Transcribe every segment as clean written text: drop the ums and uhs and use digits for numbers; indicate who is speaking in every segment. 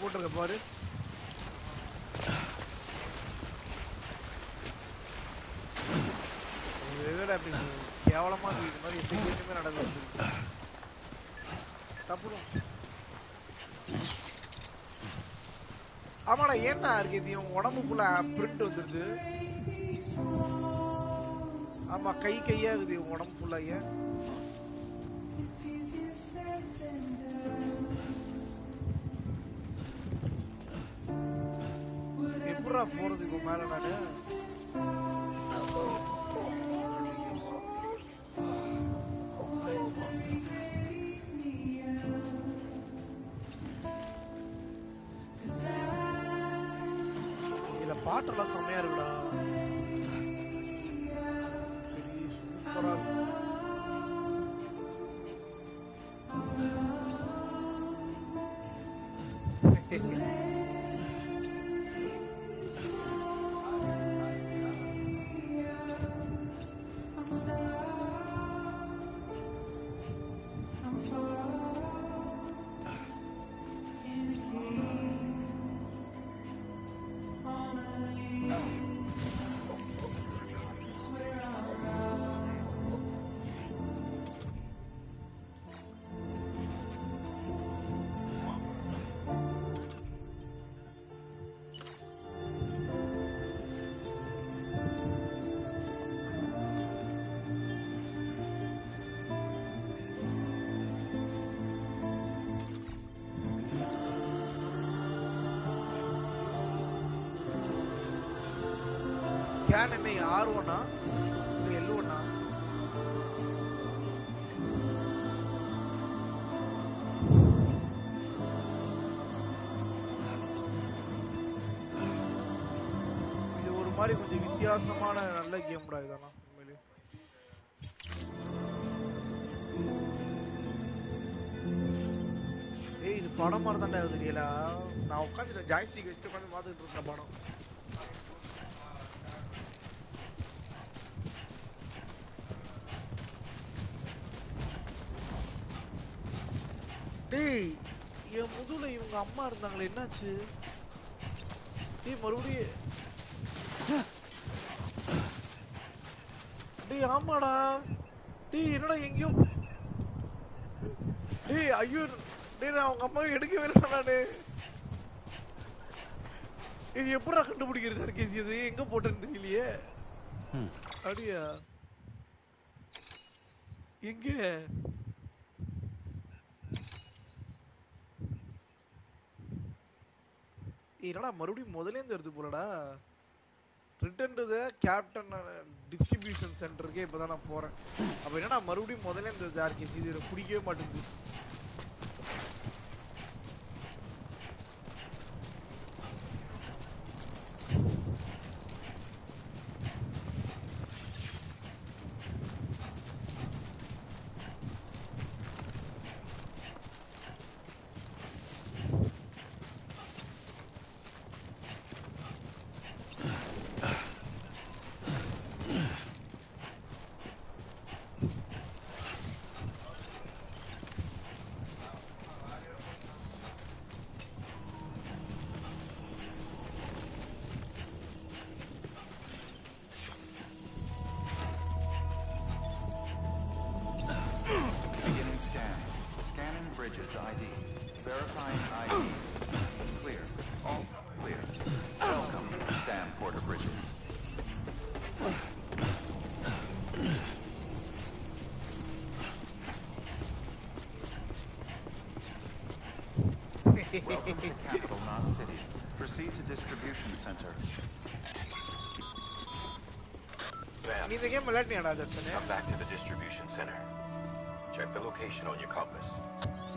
Speaker 1: போட்டுருக்க பாரு. வேற அப்படி கேவலமா இது மாதிரி எப்பயுமே நடக்குது. தப்புடும். ஆமாடா ஏன்டா இருக்கு இவன் உடம்புக்குள்ள பிரிண்ட் வந்துருது. ஆமா கையா இருக்குது இவன் உடம்புக்குள்ள. ஏன் எப்படா போறது இப்போ மேல நானு? இதுல பாட்டெல்லாம் செம்மையா இருக்குடா. சூப்பரா இருக்கும். கேன் என்ன R1 இது L1 இது ஒரு மாதிரி கொஞ்சம் வித்தியாசமான நல்ல கேம்டா இதெல்லாம் உண்மையிலே. ஏய் இது படம் மாதிரி தான்டா தெரியல. நான் உட்காந்து ஜாய்ஸ்டிக் வச்சுட்டு உட்காந்து பார்த்துட்டு இருந்தேன் படம். டேய் என் முதுகுல இவங்க அம்மா இருந்தாங்களே என்னாச்சு? டேய் மறுபடியும் டேய் ஆமாடா. டேய் என்னடா எங்கேயோ டேய் ஐயோ டேய் நான் அவங்க அம்மாவை எடுக்கவே இல்லை நானு. இது எப்படா கண்டுபிடிக்கிறது சார் கேசி? இது எங்க போட்டேன்னு தெரியலையே. அப்படியா எங்க? என்னடா மறுபடியும் முதல்ல இருந்து எடுத்து போலடா. Return to the captain distribution சென்டருக்கே இப்பதான் நான் போறேன். அப்ப என்னடா மறுபடியும் முதல்ல இருந்து ஜார்கேஸ் இது எனக்கு பிடிக்கவே மாட்டேங்குது.
Speaker 2: Welcome to Capital Knot City. Proceed to distribution center.
Speaker 3: Sam, come back to the distribution center. Check the location on your compass.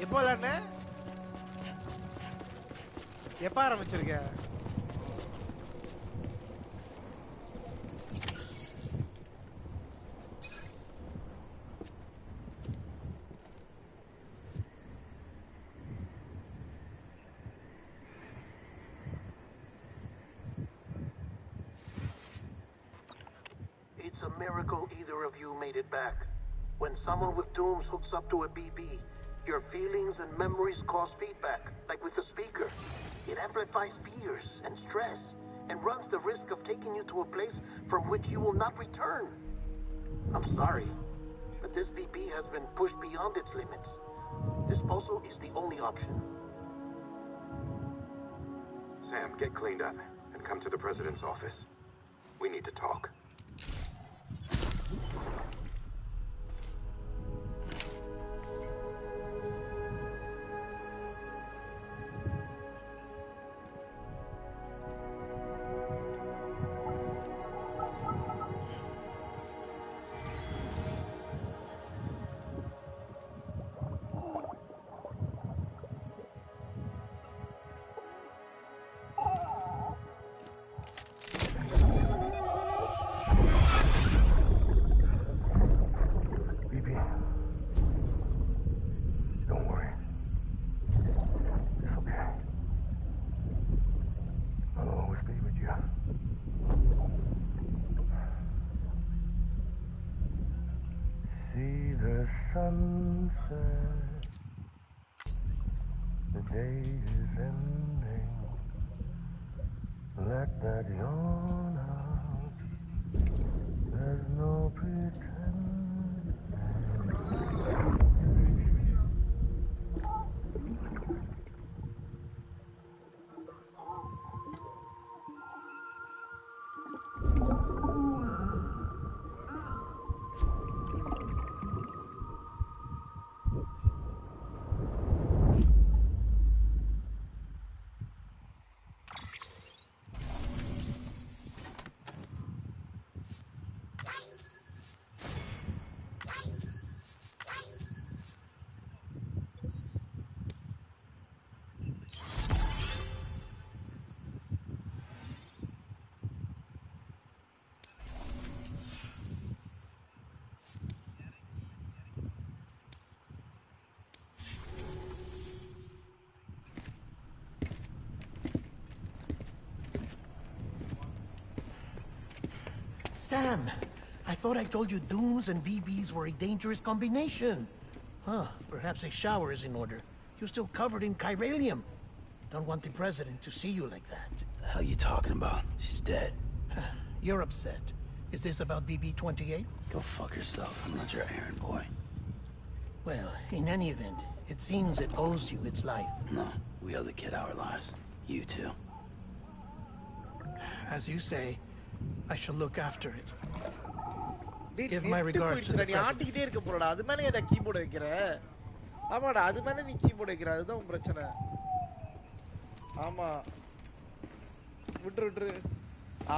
Speaker 1: எப்போ விளையாடுன? எப்போ ஆரம்பிச்சிருக்க?
Speaker 4: It's a miracle either of you made it back. When someone with dooms hooks up to a BB, your feelings and memories cause feedback, like with the speaker. amplifies fears and stress and runs the risk of taking you to a place from which you will not return. I'm sorry, but this BB has been pushed beyond its limits. Disposal is the only option.
Speaker 5: Sam, get cleaned up and come to the president's office. We need to talk.
Speaker 6: Sunset, the day is ending. Let that yawn out. There's no pretending.
Speaker 7: Sam, I thought I told you dooms and BBs were a dangerous combination. Huh, perhaps a shower is in order. You're still covered in chiralium. Don't want the president to see you like that.
Speaker 8: The hell you talking about? She's dead.
Speaker 7: You're upset. Is this about BB-28?
Speaker 8: Go fuck yourself. I'm not your errand boy.
Speaker 7: Well, in any event, it seems it owes you its life.
Speaker 8: No, we owe the kid our lives. You too.
Speaker 7: As you say, I shall look after it.
Speaker 1: டேய்,
Speaker 7: Give my
Speaker 1: net
Speaker 7: regards to
Speaker 1: போயிடுச்சுடா,
Speaker 7: the
Speaker 1: நீ
Speaker 7: president.
Speaker 1: ஆட்டிக்கிட்டே இருக்க போறடா. அது மேல ஏன்டா keyboard வைக்கிற? ஆமாடா, அது மேல நீ கீபோர்டு வைக்கிற. அதுதான் உன் பிரச்சனை. ஆமா. விட்டுரு.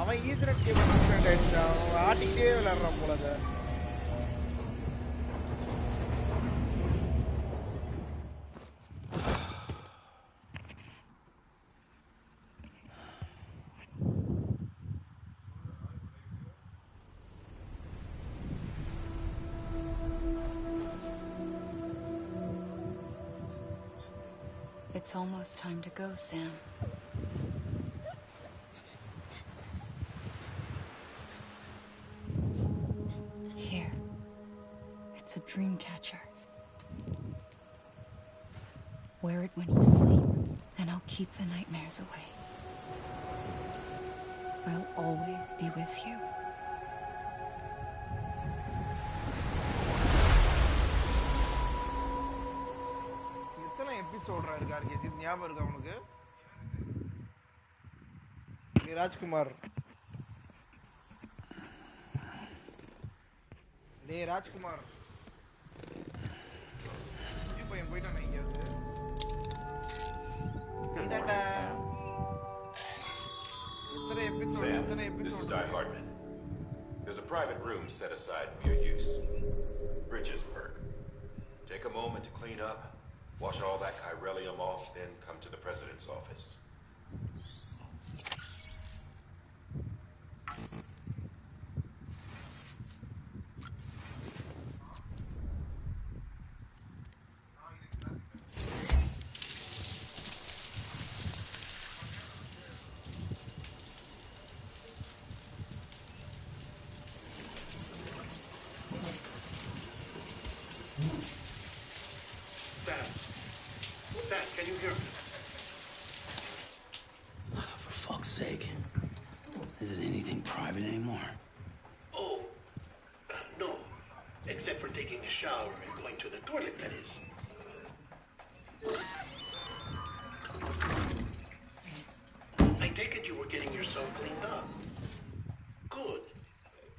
Speaker 1: அவன் ஈத்தர்நெட் கேபிள் கனெக்ட் ஆயிடுச்சுடா. அவன் ஆட்டிக்கிட்டே விளையாடுறான் போல அத.
Speaker 9: It's almost time to go, Sam. Here. It's a dream catcher. Wear it when you sleep, and I'll keep the nightmares away. I'll always be with you.
Speaker 1: எத்தனை எபிசோட்ரா இருக்கு ஆர்கேஸ்? இது ஞாபகம் இருக்கா உனக்கு? ஏய் ராஜ்குமார். டேய் ராஜ்குமார். இப்போ என் போய்ட்டானே இங்க வந்து. நீதான்டா. எத்தனை
Speaker 3: Sam, this is
Speaker 1: episode?
Speaker 3: Di Hardman. There's a private room set aside for your use. Bridges perk. Take a moment to clean up, wash all that chiralium off, then come to the president's office.
Speaker 5: Sam, can you hear me?
Speaker 8: driving anymore?
Speaker 7: Oh, no. Except for taking a shower and going to the toilet, that is. I take it you were getting yourself cleaned up. Good.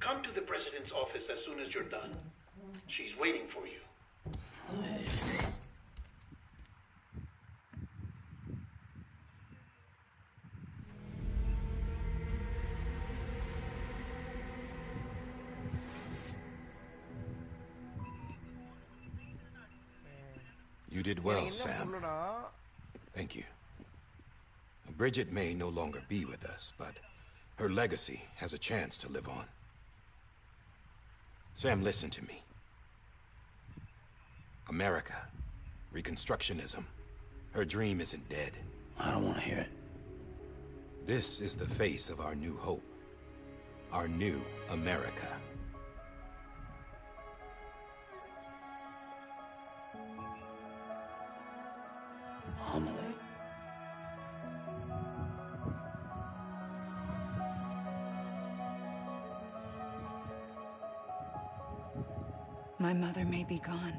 Speaker 7: Come to the president's office as soon as you're done. She's waiting for you.
Speaker 10: You did well,
Speaker 1: என்ன
Speaker 10: Sam.
Speaker 1: சொல்லுனா
Speaker 10: Thank you. Bridget may no longer be with us, but her legacy has a chance to live on. Sam, listen to me. America, Reconstructionism, her dream isn't dead.
Speaker 8: I don't want to hear it.
Speaker 10: This is the face of our new hope, our new America.
Speaker 8: Homily.
Speaker 9: My mother may be gone,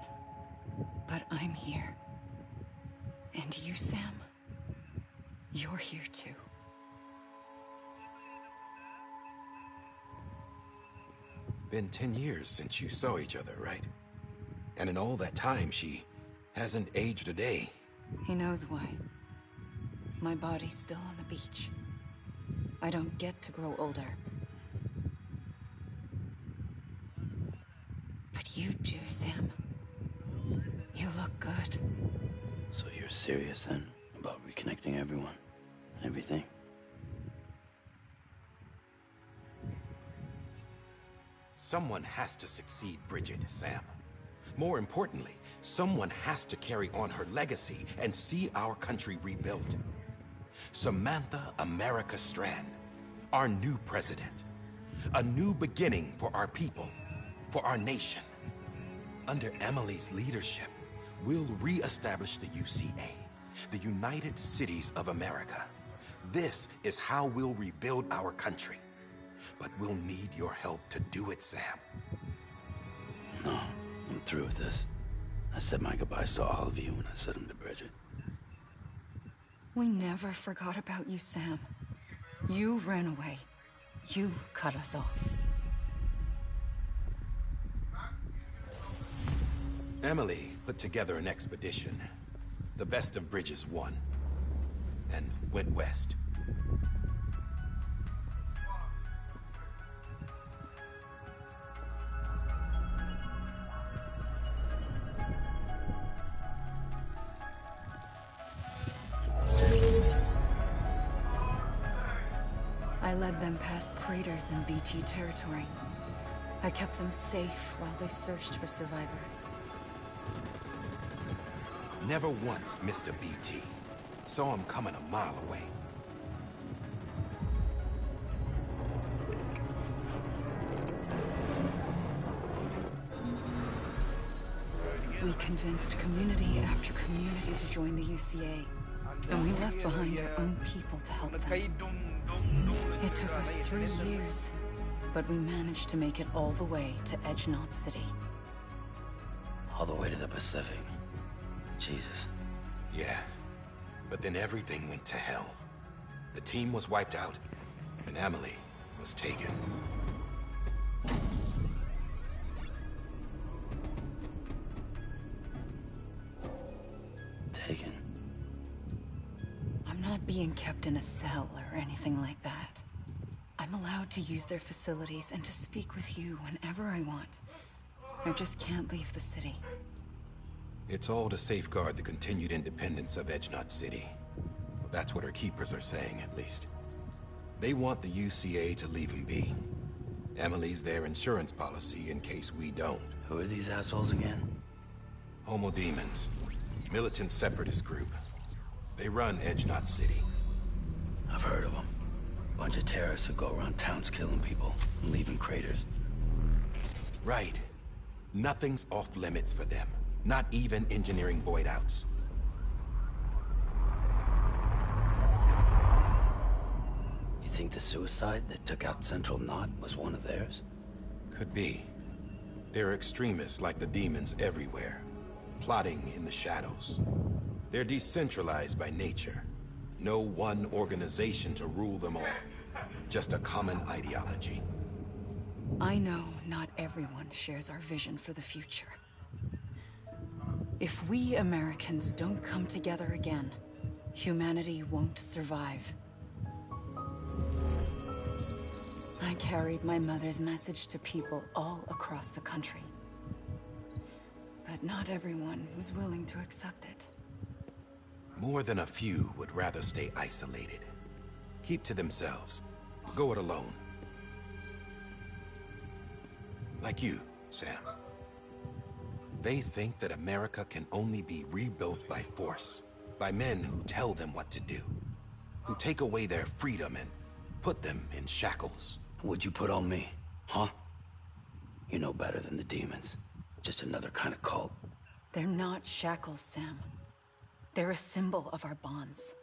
Speaker 9: but I'm here. And you, Sam, you're here too.
Speaker 10: Been 10 years since you saw each other, right? And in all that time, she hasn't aged a day.
Speaker 9: He knows why. My body's still on the beach. I don't get to grow older. But you do, Sam. You look good.
Speaker 8: So you're serious then about reconnecting everyone? Everything?
Speaker 10: Someone has to succeed Bridget, Sam. More importantly, someone has to carry on her legacy and see our country rebuilt. Samantha America Strand, our new president. A new beginning for our people, for our nation. Under Emily's leadership, we'll re-establish the UCA, the United Cities of America. This is how we'll rebuild our country. But we'll need your help to do it, Sam.
Speaker 8: No, I'm through with this. I said my goodbyes to all of you when I said them to Bridget.
Speaker 9: We never forgot about you, Sam. You ran away. You cut us off.
Speaker 10: Emily put together an expedition. The best of Bridges won. And went west.
Speaker 9: I led them past craters in BT territory. I kept them safe while they searched for survivors.
Speaker 10: Never once missed a BT. Saw him coming a mile away.
Speaker 9: We convinced community after community to join the UCA. And we left behind our own people to help them. It took us 3 years, but we managed to make it all the way to Edgenot City.
Speaker 8: All the way to the Pacific. Jesus.
Speaker 10: Yeah. But then everything went to hell. The team was wiped out, and Emily was taken.
Speaker 8: Taken?
Speaker 9: I'm not being kept in a cell or anything like that. I'm allowed to use their facilities and to speak with you whenever I want. I just can't leave the city.
Speaker 10: It's all to safeguard the continued independence of Edgenot City. Well, that's what our keepers are saying, at least. They want the UCA to leave him be. Emily's their insurance policy in case we don't.
Speaker 8: Who are these assholes again?
Speaker 10: Homo Demons. Militant separatist group. They run Edgenot City.
Speaker 8: I've heard of them. Bunch of terrorists who go around towns killing people and leaving craters.
Speaker 10: Right. Nothing's off limits for them. Not even engineering void outs.
Speaker 8: You think think the suicide that took out Central Knot was one of theirs?
Speaker 10: Could be. There are extremists like the demons everywhere, plotting in the shadows. They're decentralized by nature. No one organization to rule them all. Just a common ideology.
Speaker 9: I know not everyone shares our vision for the future. If we Americans don't come together again, humanity won't survive. I carried my mother's message to people all across the country. But not everyone was willing to accept it.
Speaker 10: More than a few would rather stay isolated. Keep to themselves. Go it alone. Like you, Sam. They think that America can only be rebuilt by force, by men who tell them what to do, who take away their freedom and put them in shackles.
Speaker 8: What'd you put on me, huh? You know better than the demons. Just another kind of cult.
Speaker 9: They're not shackles, Sam. They're a symbol of our bonds.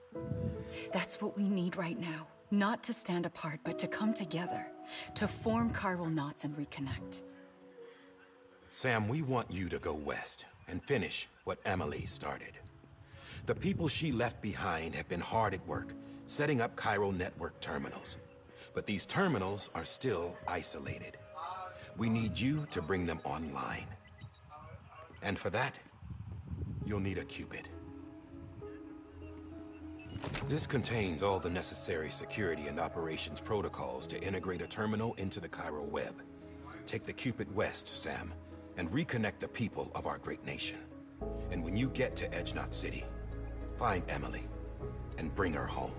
Speaker 9: That's what we need right now. Not to stand apart, but to come together. To form chiral knots and reconnect.
Speaker 10: Sam, we want you to go west and finish what Emily started. The people she left behind have been hard at work, setting up chiral network terminals. But these terminals are still isolated. We need you to bring them online. And for that, you'll need a Cupid. This contains all the necessary security and operations protocols to integrate a terminal into the chiral web. Take the Cupid west, Sam, and reconnect the people of our great nation. And when you get to Edge Knot City, find Emily and bring her home.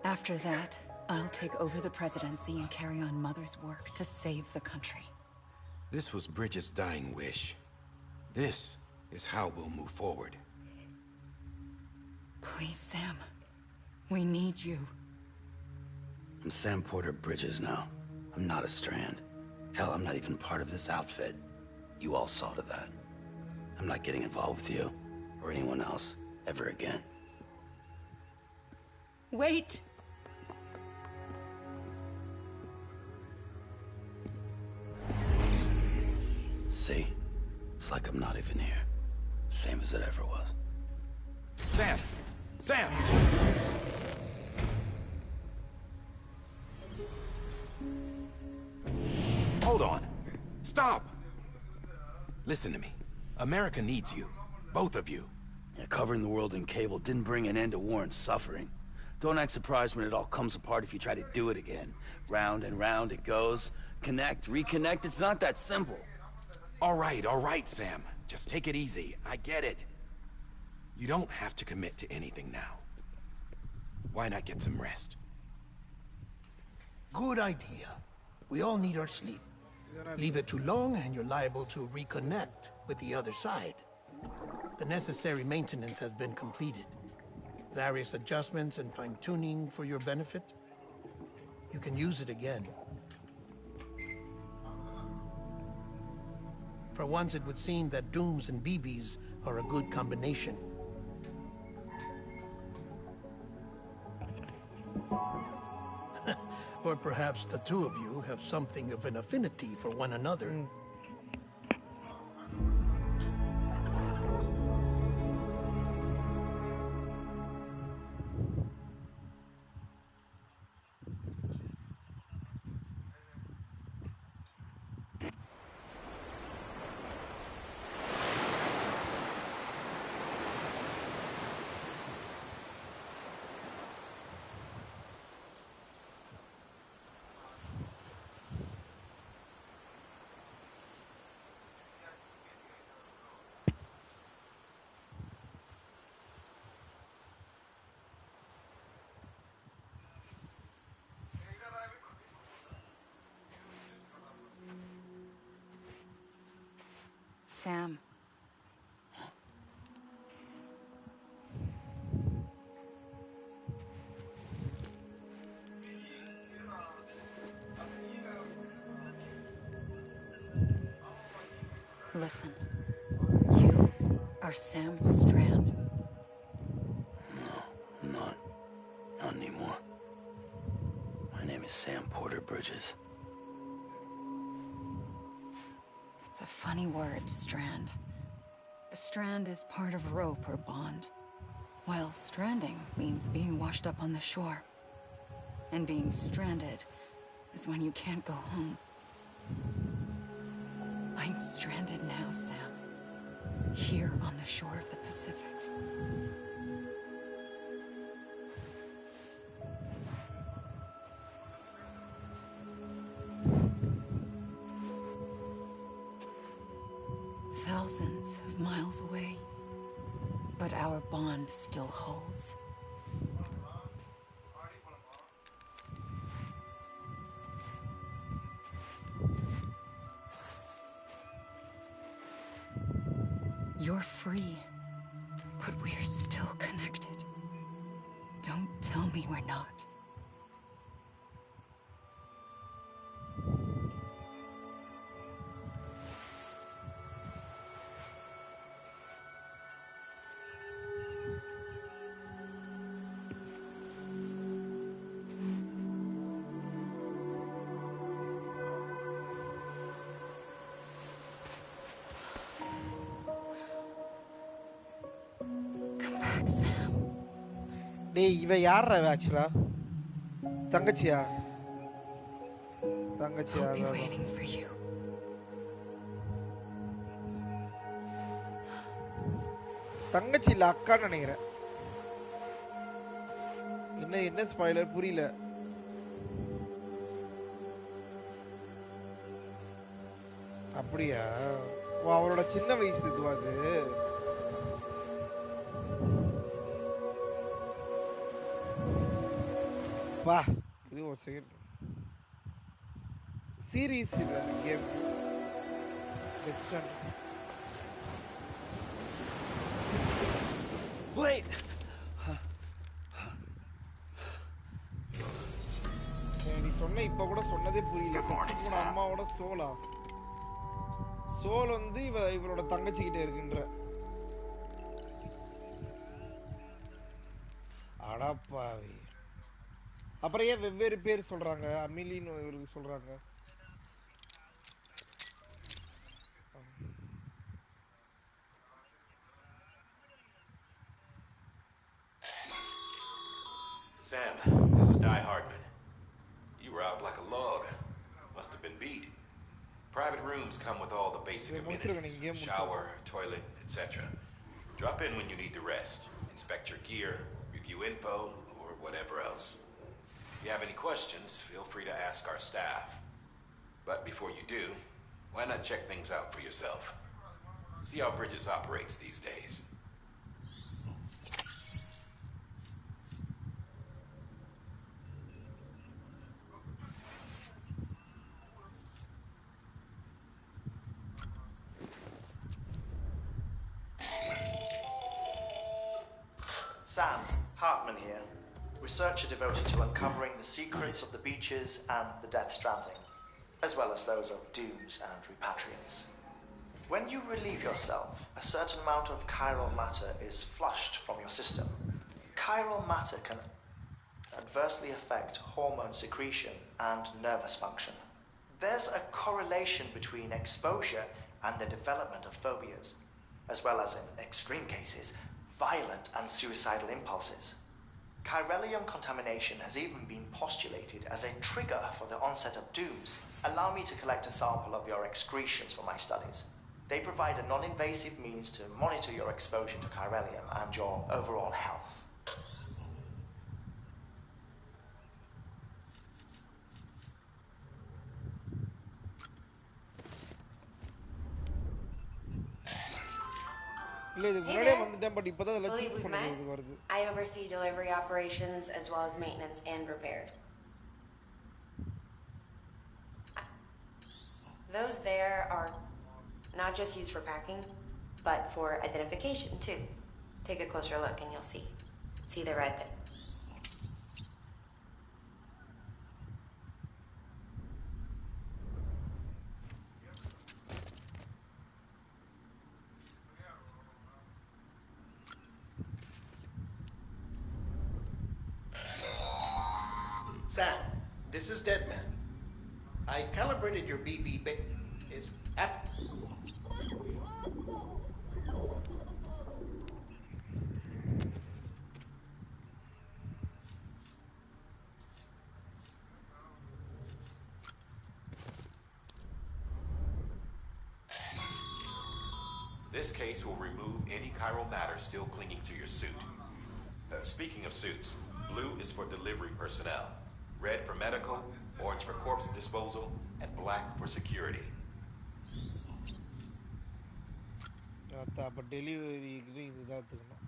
Speaker 9: After that, I'll take over the presidency and carry on Mother's work to save the country.
Speaker 10: This was Bridget's dying wish. This is how we'll move forward.
Speaker 9: Please, Sam. We need you.
Speaker 8: I'm Sam Porter Bridges now. I'm not a Strand. Hell, I'm not even part of this outfit. You all saw to that. I'm not getting involved with you, or anyone else, ever again.
Speaker 9: Wait!
Speaker 8: See? It's like I'm not even here. Same as it ever was.
Speaker 10: Sam! Sam! Hold on. Stop! Listen to me. America needs you. Both of you.
Speaker 8: Yeah, covering the world in cable didn't bring an end to war and suffering. Don't act surprised when it all comes apart if you try to do it again. Round and round it goes. Connect, reconnect, it's not that simple.
Speaker 10: All right, Sam. Just take it easy. I get it. You don't have to commit to anything now. Why not get some rest?
Speaker 7: Good idea. We all need our sleep. Leave it too long and you're liable to reconnect with the other side. The necessary maintenance has been completed. Various adjustments and fine-tuning for your benefit. You can use it again. For once, it would seem that Dooms and BBs are a good combination. Or perhaps the two of you have something of an affinity for one another.
Speaker 9: Sam. Listen. You are Sam Strand.
Speaker 8: name is Sam Porter Bridges.
Speaker 9: It's a funny word, strand. A strand is part of rope or bond, while stranding means being washed up on the shore. And being stranded is when you can't go home. I'm stranded now, Sam. Here on the shore of the Pacific. Thousands of miles away, but our bond still holds. You're free, but we're still connected. Don't tell me we're not.
Speaker 1: டேய் இவ யாரா இவ ஆக்சுவலா தங்கச்சியா
Speaker 9: I'll be waiting for you.
Speaker 1: தங்கச்சி இல்ல அக்கான்னு நினைக்கிறேன். என்ன ஸ்பாயிலர் புரியல. அப்படியா? அவளோட சின்ன வயசு இதுவா அது? வா இது ஒரு செகண்ட் சீரீஸ் இல்ல கேம் எக்ஸ்டெண்ட்
Speaker 8: Wait!
Speaker 1: நீ சொன்ன இப்ப கூட சொன்னதே புரியல. கூட அம்மாவோட சோல் வந்து இவரோட தங்கச்சி கிட்ட இருக்குன்ற. அடப்பாவி. அப்புறம் ஏன் வெவ்வேறு பேர் சொல்றாங்க? அமிலின்னு இவருக்கு சொல்றாங்க.
Speaker 3: Sam, this is Di Hardman. You were out like a log. Must have been beat. Private rooms come with all the basic amenities. Shower, toilet, etc. Drop in when you need to rest. Inspect your gear, review info, or whatever else. If you have any questions, feel free to ask our staff. But before you do, why not check things out for yourself? See how Bridges operates these days.
Speaker 11: Sam, Hartman here, researcher devoted to uncovering the secrets of the beaches and the Death Stranding, as well as those of dooms and repatriants. When you relieve yourself, a certain amount of chiral matter is flushed from your system. Chiral matter can adversely affect hormone secretion and nervous function. There's a correlation between exposure and the development of phobias, as well as, in extreme cases, violent and suicidal impulses. Chiralium contamination has even been postulated as a trigger for the onset of dooms. Allow me to collect a sample of your excretions for my studies. They provide a non-invasive means to monitor your exposure to chiralium and your overall health.
Speaker 12: Believe we've met? I oversee delivery operations as well as maintenance and repair. Those there are not just used for packing, but for identification too. Take a closer look and you'll see. See the red there.
Speaker 11: Sam,
Speaker 7: This is Deadman. I calibrated your BB is at.
Speaker 3: This case will remove any chiral matter still clinging to your suit. Speaking of suits, blue is for delivery personnel, red for medical, orange for corpse disposal, and black for security.
Speaker 1: அப்ப டெலிவரிக்கு இதுதான் எடுத்துக்கணும்.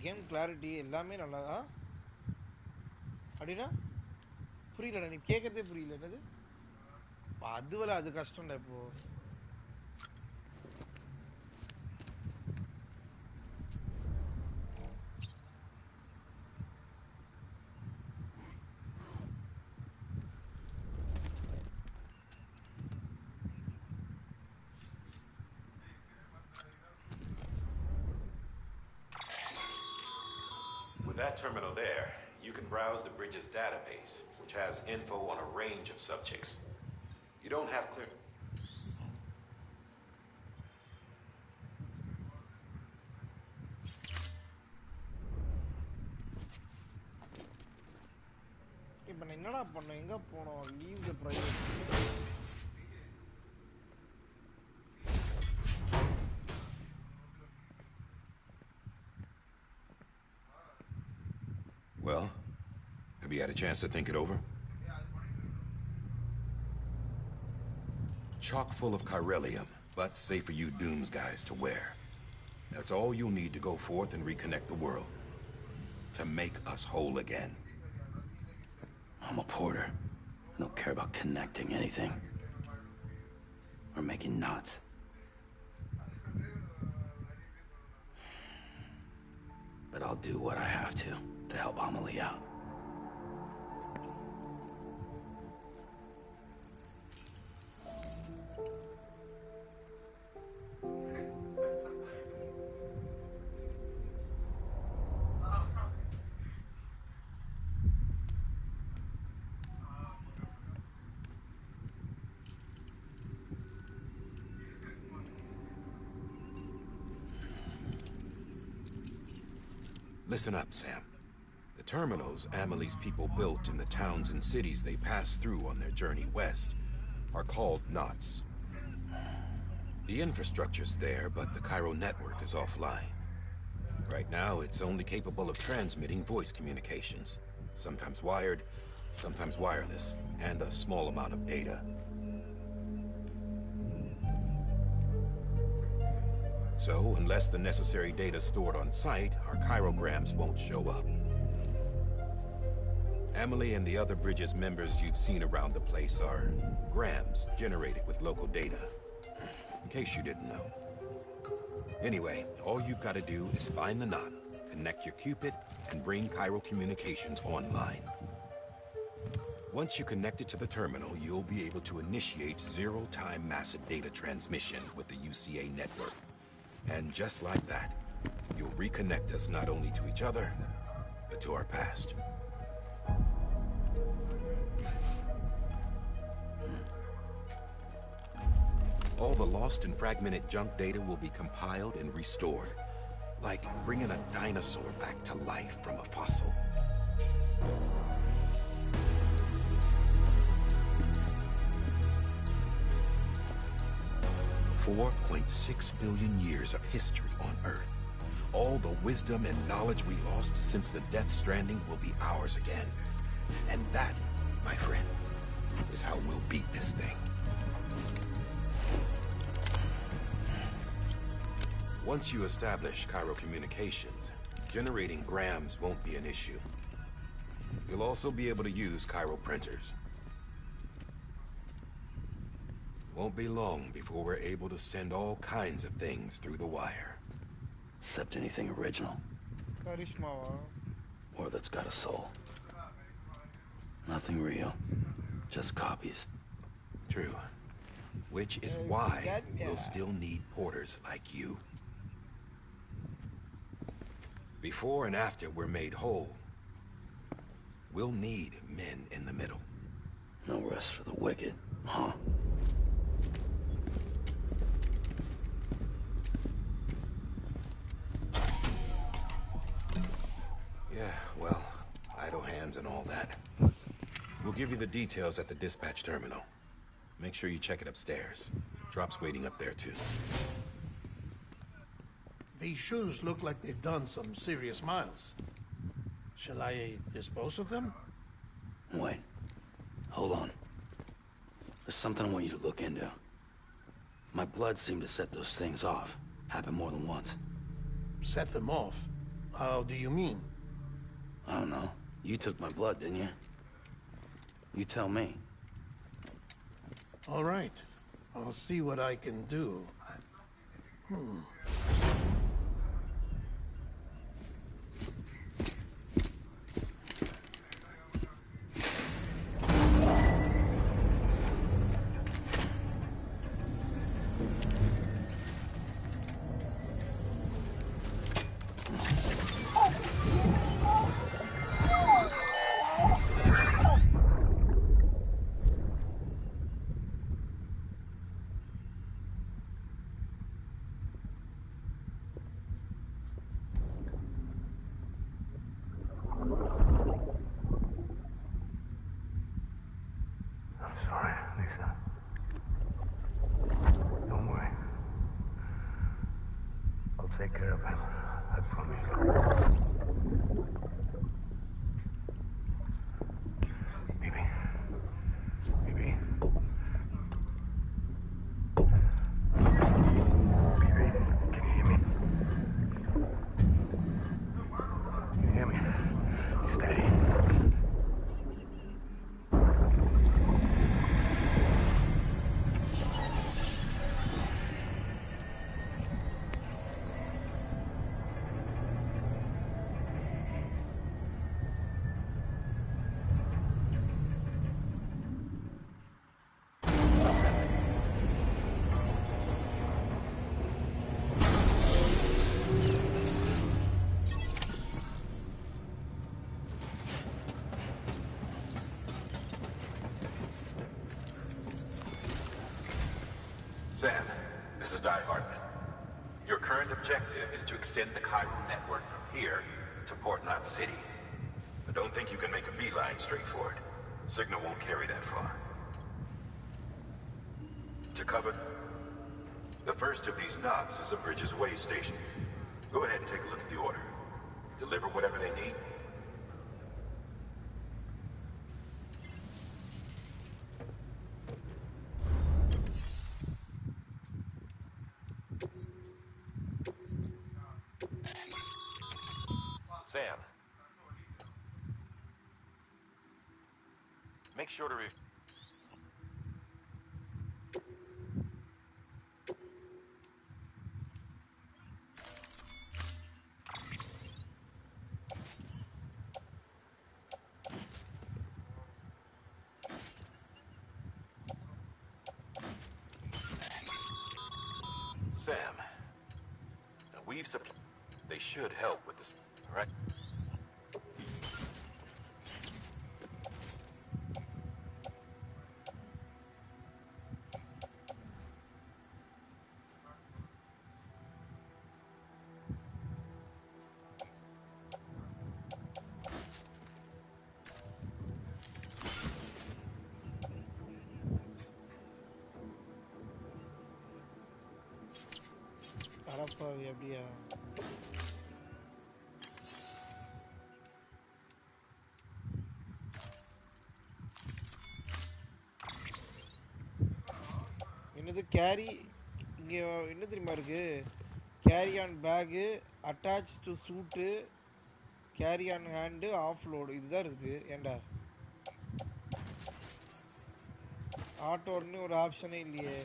Speaker 1: Game clarity எல்லாமே நல்லதா அப்படின்னா புரியலடா நீ கேட்கறதே புரியல என்னது அதுவரை அது கஷ்டம்டா இப்போ
Speaker 3: With that terminal there, you can browse the bridge's database, which has info on a range of subjects. You don't have clear...
Speaker 1: இப்போ நான் என்னடா பண்ணேன் எங்க போனோம் leave the private
Speaker 10: Well, have you had a chance to think it over? Chock full of chiralium, but safe for you Dooms guys to wear. That's all you'll need to go forth and reconnect the world. To make us whole again.
Speaker 8: I'm a porter. I don't care about connecting anything. Or making knots. But I'll do what I have to help Amelie out.
Speaker 10: Listen up, Sam. The terminals Amelie's people built in the towns and cities they passed through on their journey west are called knots. The infrastructure's there, but the Cairo network is offline. Right now, it's only capable of transmitting voice communications. Sometimes wired, sometimes wireless, and a small amount of data. So, unless the necessary data is stored on site, our chirograms won't show up. Amelie and the other Bridges members you've seen around the place are grams generated with local data. In case you didn't know. Anyway, all you've got to do is find the knot, connect your Cupid, and bring Cairo communications online. Once you connect it to the terminal, you'll be able to initiate zero-time massive data transmission with the UCA network. And just like that, you'll reconnect us not only to each other, but to our past. All the lost and fragmented junk data will be compiled and restored, Like bringing a dinosaur back to life from a fossil. 4.6 billion years of history on Earth. All the wisdom and knowledge we lost since the Death Stranding will be ours again. And that, my friend, is how we'll beat this thing. Once you establish Cairo communications, generating grams won't be an issue. You'll also be able to use Cairo printers. Won't be long before we're able to send all kinds of things through the wire.
Speaker 8: Except anything original. Or that's got a soul. Nothing real. Just copies.
Speaker 10: True. Which is why we'll still need porters like you. Before and after we're made whole, we'll need men in the middle.
Speaker 8: No rest for the wicked, huh?
Speaker 10: Yeah, well, idle hands and all that. We'll give you the details at the dispatch terminal. Make sure you check it upstairs. Drop's waiting up there, too.
Speaker 7: These shoes look like they've done some serious miles. Shall I dispose of them?
Speaker 8: Wait. Hold on. There's something I want you to look into. My blood seemed to set those things off. Happened more than once.
Speaker 7: Set them off? How do you mean?
Speaker 8: I don't know. You took my blood, didn't you? You tell me.
Speaker 7: All right. I'll see what I can do.
Speaker 6: I'm sorry, Lisa. Don't worry. I'll take care of him. I promise. Baby. Baby. Baby, can you hear me? Can you hear me? Steady.
Speaker 10: Sam, this is Di Hartman. Your current objective is to extend the Cairo network from here to Port Knot City. But don't think you can make a beeline straight for it. Signal won't carry that far. To cover, the first of these knots is a Bridges Way station. Go ahead and take a look at the order. Deliver whatever they need.
Speaker 3: Sam. Make sure to Sam. Now we've supplied. They should help with this, right?
Speaker 1: அடப்பாவி அப்படியா? என்னது carry இங்க என்ன தெரியுமா இருக்கு? Carry on bag, attach to suit, carry on hand, off load இதுதான் இருக்குது. ஏண்டா ஆட்டோன்னு ஒரு ஆப்ஷனே இல்லையே.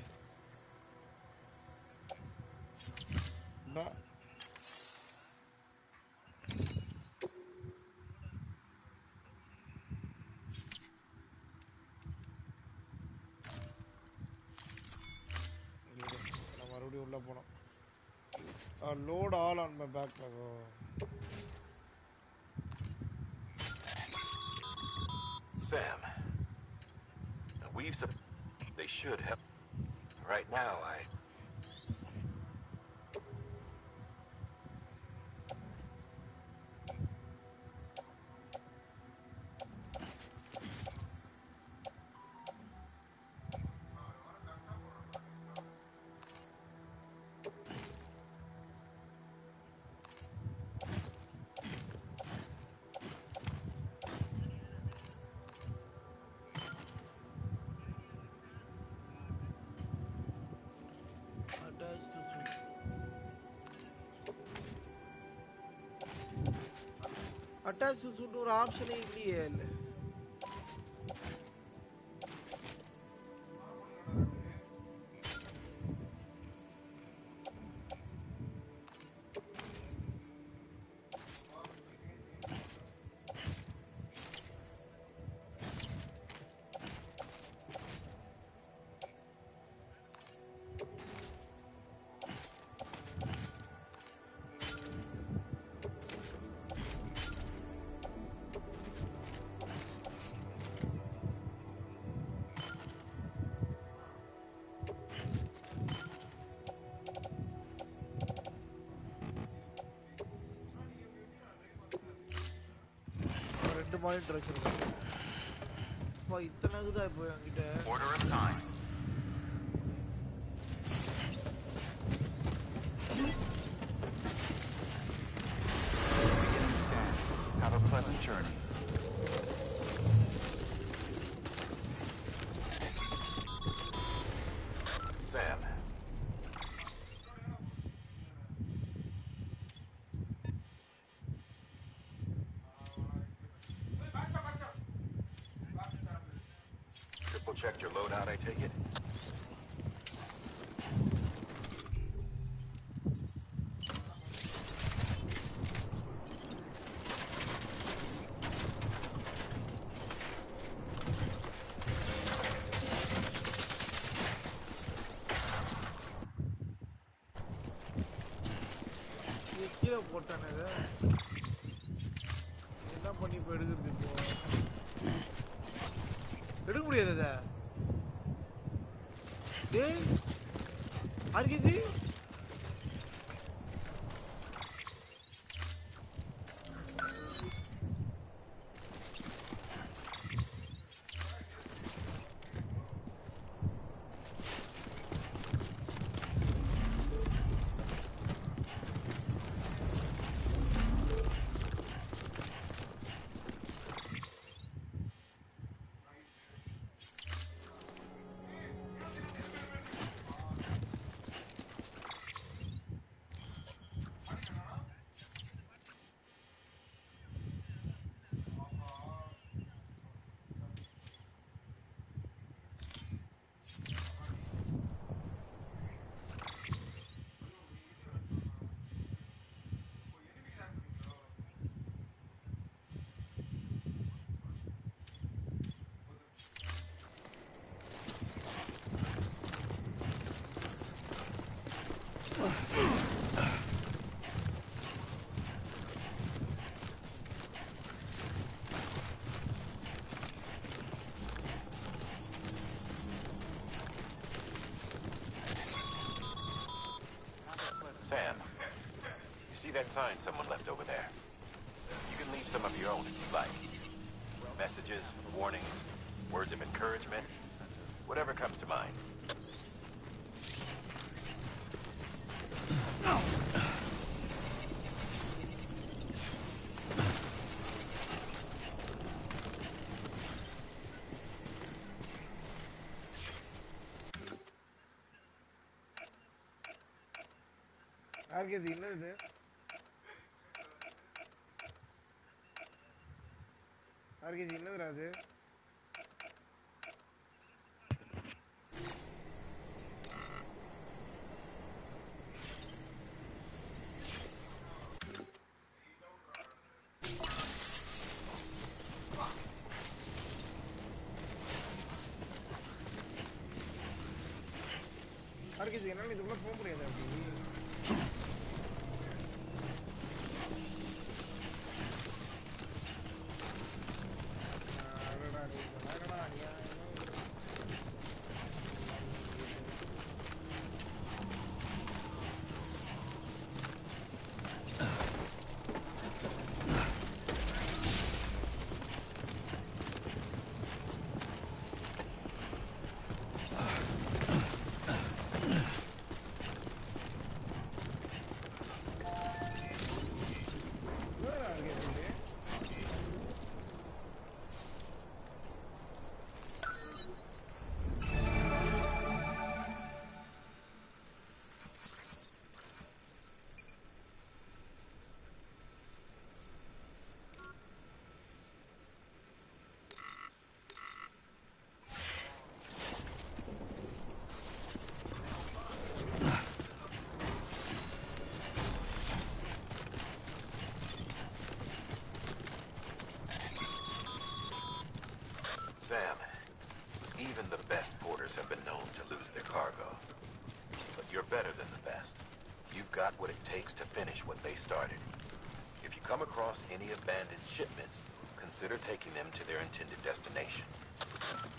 Speaker 1: நான் மறுபடியும் உள்ள போனோம். Load all on my backpack.
Speaker 10: Sam, they should help. Right now,
Speaker 1: Attach to suit ஒரு ஆப்ஷனே இல்லையே. இல்ல மானிட்டர் வச்சிருக்கேன். அப்பா இத்தனை இருக்குதா இப்போ என்கிட்ட?
Speaker 2: Order assigned. Beginning scan. Have a pleasant journey.
Speaker 10: Sam. Checked your loadout, I take it?
Speaker 1: கீழே போட்டானே என்ன பண்ணி இப்போ எடுக்கிறது? இப்போ எடுக்க முடியாது. டேய் அர்கிது
Speaker 10: Sam, you see that sign someone left over there? You can leave some of your own if you like. Messages, warnings, words of encouragement, whatever comes to mind.
Speaker 1: No! ஆர்கேசி என்னது ஆர்கேசி என்னதுடா அது ஆர்கேசி என்னால இதுக்குள்ள போக முடியாது அப்படி
Speaker 3: Sam, even the best porters have been known to lose their cargo. But you're better than the best. You've got what it takes to finish what they started. If you come across any abandoned shipments, consider taking them to their intended destination.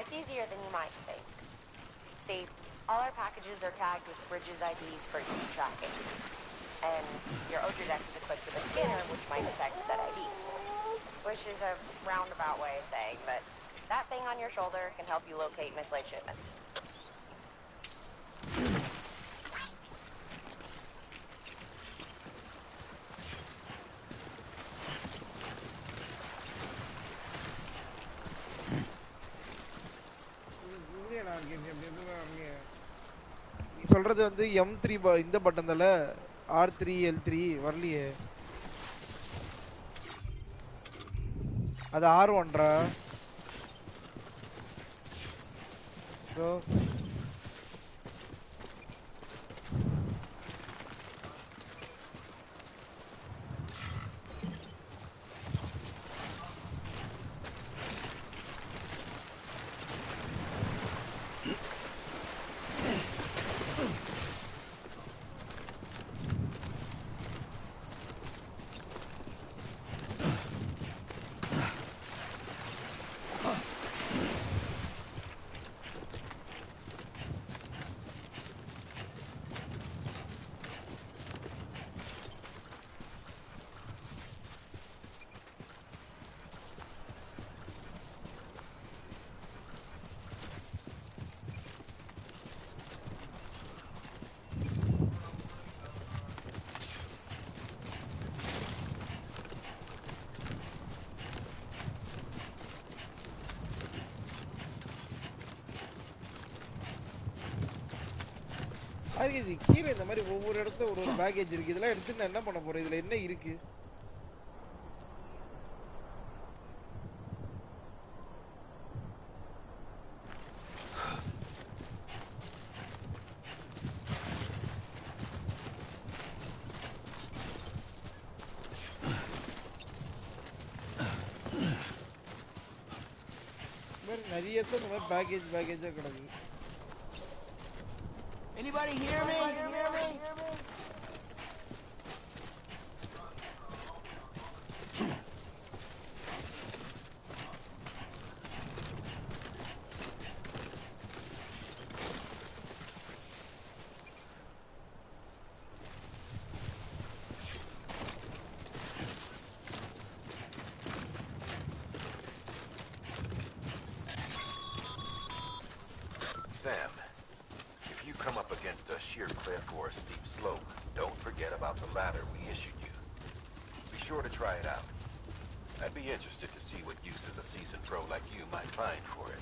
Speaker 12: It's easier than you might think. See, all our packages are tagged with Bridges IDs for easy tracking. And your Oja deck is equipped with a scanner which might detect said IDs. Which is a roundabout way of saying, but that thing on your shoulder can help you locate mislaid shipments.
Speaker 1: நீ சொல்றது வந்து M3 இந்த button தல R3 L3 வரலையே அது R1டா bro RKG கீழே இந்த மாதிரி ஒவ்வொரு இடத்துல ஒரு ஒரு பேக்கேஜ் இருக்கு இதெல்லாம் எடுத்து நான் என்ன பண்ண போறேன் இதுல என்ன இருக்கு நிறைய இடத்துல இந்த மாதிரி பேக்கேஜா கிடக்கு
Speaker 7: Anybody hear me?
Speaker 3: Sam, if you come up against a sheer cliff or a steep slope, don't forget about the ladder we issued you. Be sure to try it out. I'd be interested to see what uses a seasoned pro like you might find for it.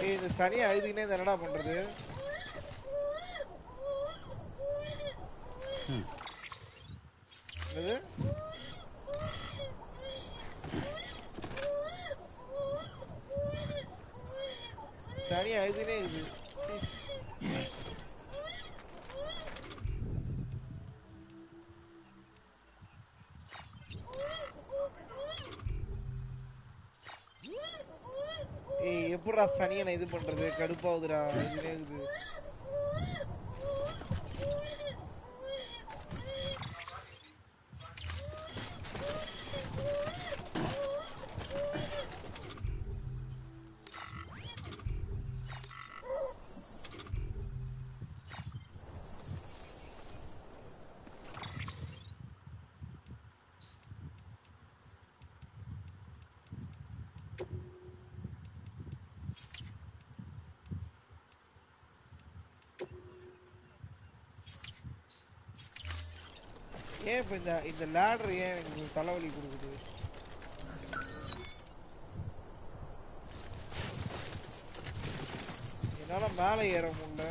Speaker 1: ஏய் இந்த சனியை அழுதுனே என்னடா பண்றது? என்னது? சனி அழுதுனே இருக்குது. ஏய் எப்படிடா சனியை நான் இது பண்றது? கடுப்பாவுதுடா. அழுதுனே இருக்குது. ஏன் இப்ப இந்த லேடர் ஏன் எனக்கு தலைவலி கொடுக்குது? என்னால மேலே ஏற முடியல.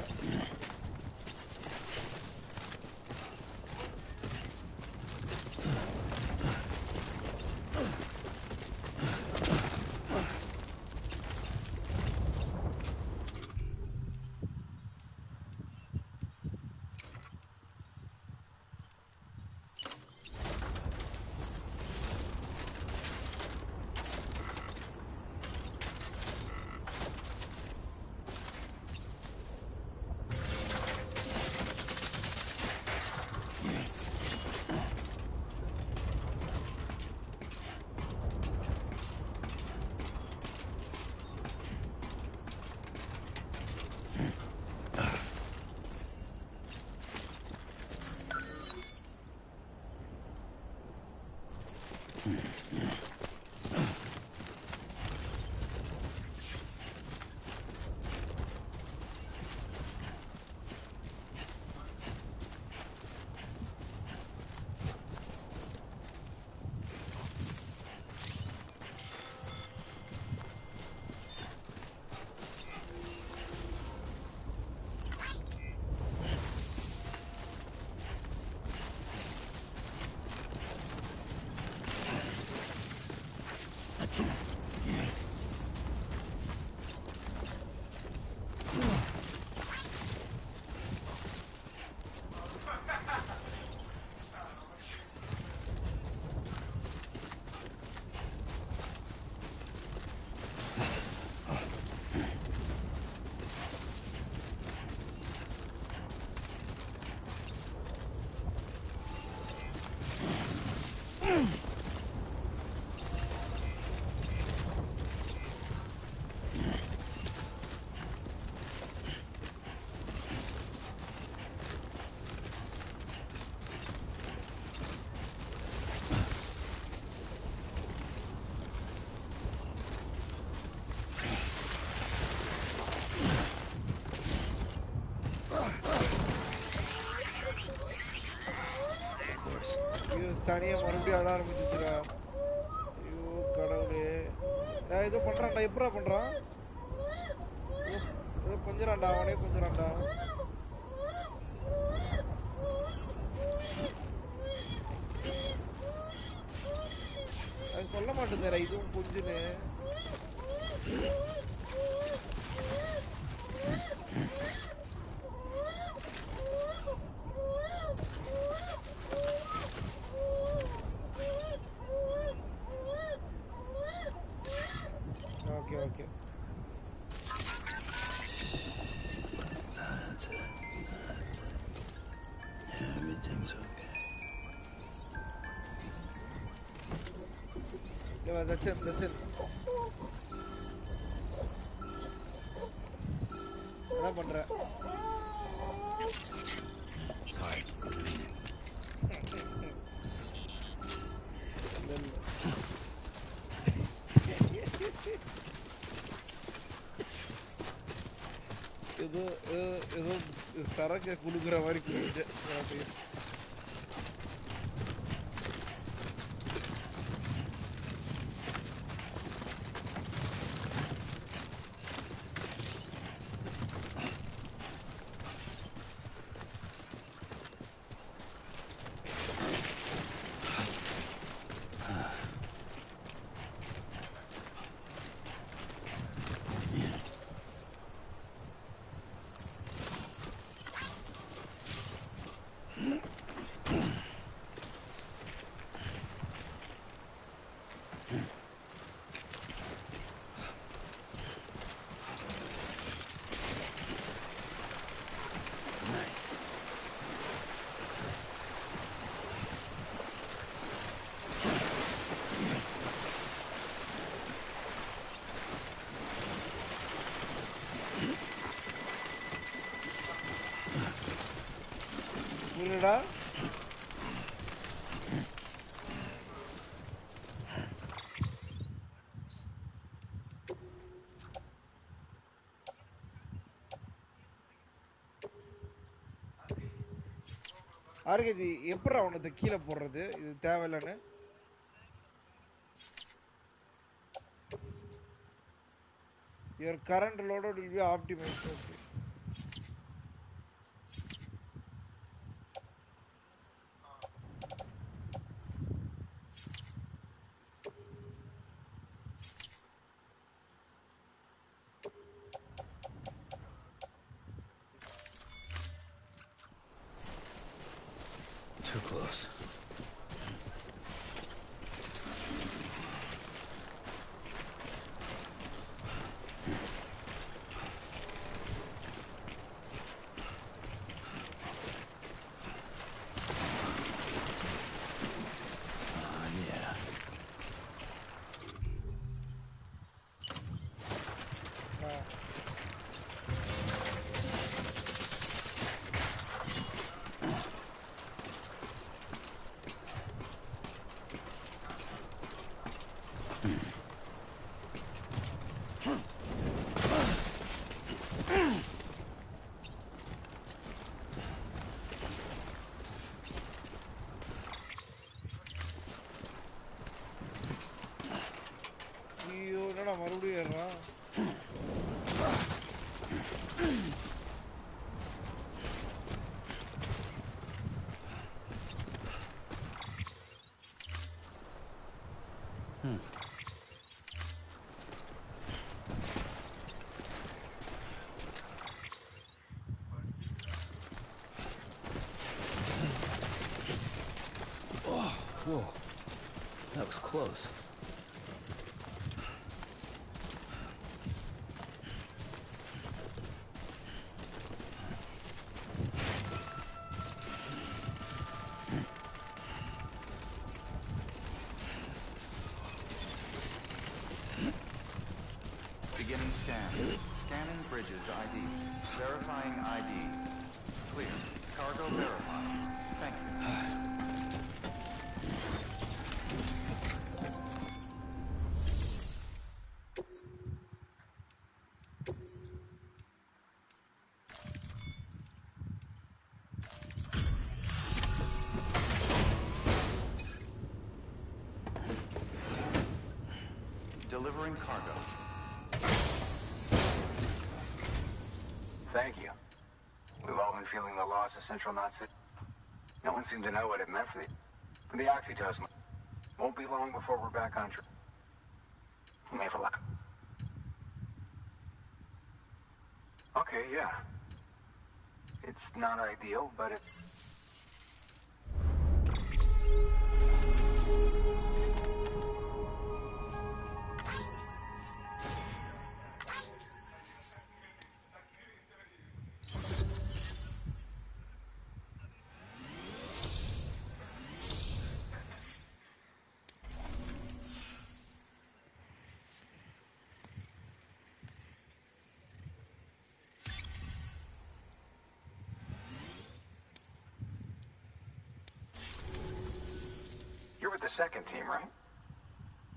Speaker 1: தனியா மறுபடியும் ஆட ஆரம்பிச்சிச்சுடா. ஐயோ கடவுளே. ஏதோ பண்றான்டா. எப்படா பண்றான்? ஏதோ கொஞ்சறான்டா. அவனே கொஞ்சறான்டா. அது சொல்ல மாட்டேங்கிறா இதுவும் புரிஞ்சுன்னு. Okay.
Speaker 8: That's it. Everything's okay.
Speaker 1: Yeah, that's it. என்ன பண்ற?
Speaker 8: Sorry. ஏதோ சரக்கு குடுக்குற மாதிரி குடிச்சேன்.
Speaker 1: இல்லடா ஆர்கேஜி எப்படா உனக்கு கீழே போடுறது இது தேவையில்லைன்னு your current loadout will be optimized okay
Speaker 8: Too close.
Speaker 1: ஐயோ என்னடா மறுபடியும் ஏறான்
Speaker 8: Whoa. That was close.
Speaker 2: Beginning scan. Scanning Bridges ID. Verifying ID. Clear. Cargo verified. Thank you. Delivering cargo.
Speaker 5: Thank you. We've all been feeling the loss of Central Knot City. No one seemed to know what it meant for the oxytocin. Won't be long before we're back on track. May for luck. Okay, yeah. It's not ideal, but it's... You're with the second team, right?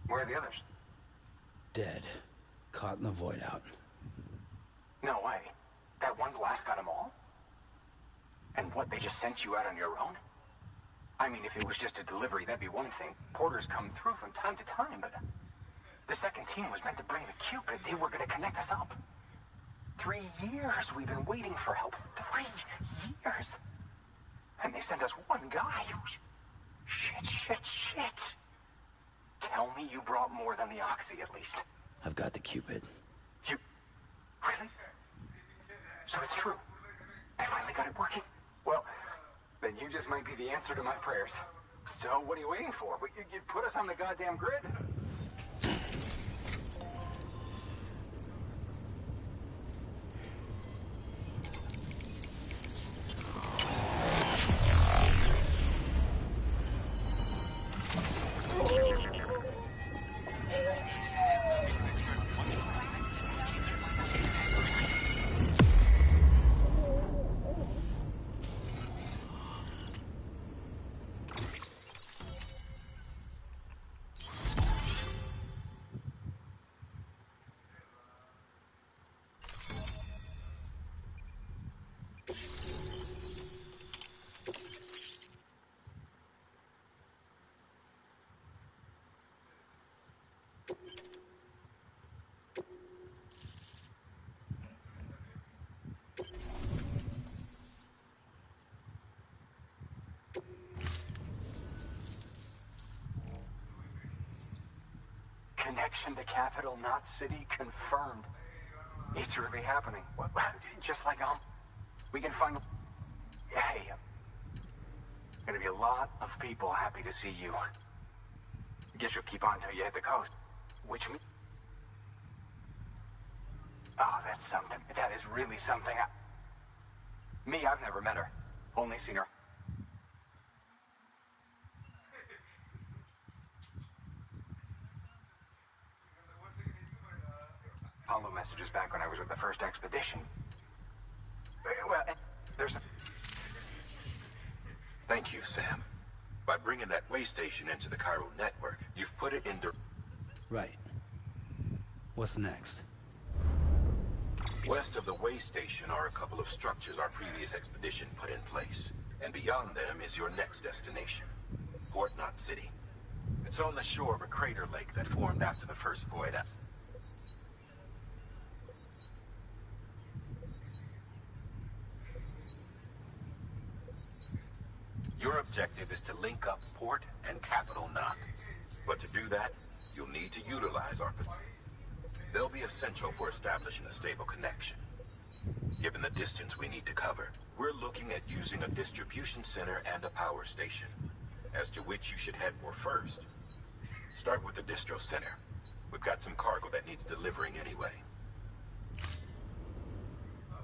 Speaker 5: Where are the others?
Speaker 8: Dead. Caught in the void out.
Speaker 5: No way. That one blast got them all? And what, they just sent you out on your own? I mean, if it was just a delivery, that'd be one thing. Porters come through from time to time, but... The second team was meant to bring the Cupid. They were gonna connect us up. 3 years we've been waiting for help. 3 years! And they sent us one guy who's... Shit. Tell me you brought more than the Oxy, at least.
Speaker 8: I've got the Cupid.
Speaker 5: You... Really? So it's true. They finally got it working. Well, then you just might be the answer to my prayers. So what are you waiting for? You put us on the goddamn grid. connection to Capital Knot City confirmed. It's really happening. Just like we can find. Hey, gonna be a lot of people happy to see you. Guess you'll keep on till you hit the coast. Which means. Oh, that's something. That is really something. Me, I've never met her. Only seen her. Follow messages back when I was with the first expedition. Well, there's a...
Speaker 10: Thank you, Sam. By bringing that way station into the Cairo network, you've put it into...
Speaker 8: Right. What's next?
Speaker 10: West of the way station are a couple of structures our previous expedition put in place. And beyond them is your next destination, Port Knot City. It's on the shore of a crater lake that formed after the first void. Your objective is to link up Port and Capital Knot. But to do that, you'll need to utilize our facilities. They'll be essential for establishing a stable connection. Given the distance we need to cover, we're looking at using a distribution center and a power station, as to which you should head for first. Start with the distro center. We've got some cargo that needs delivering anyway.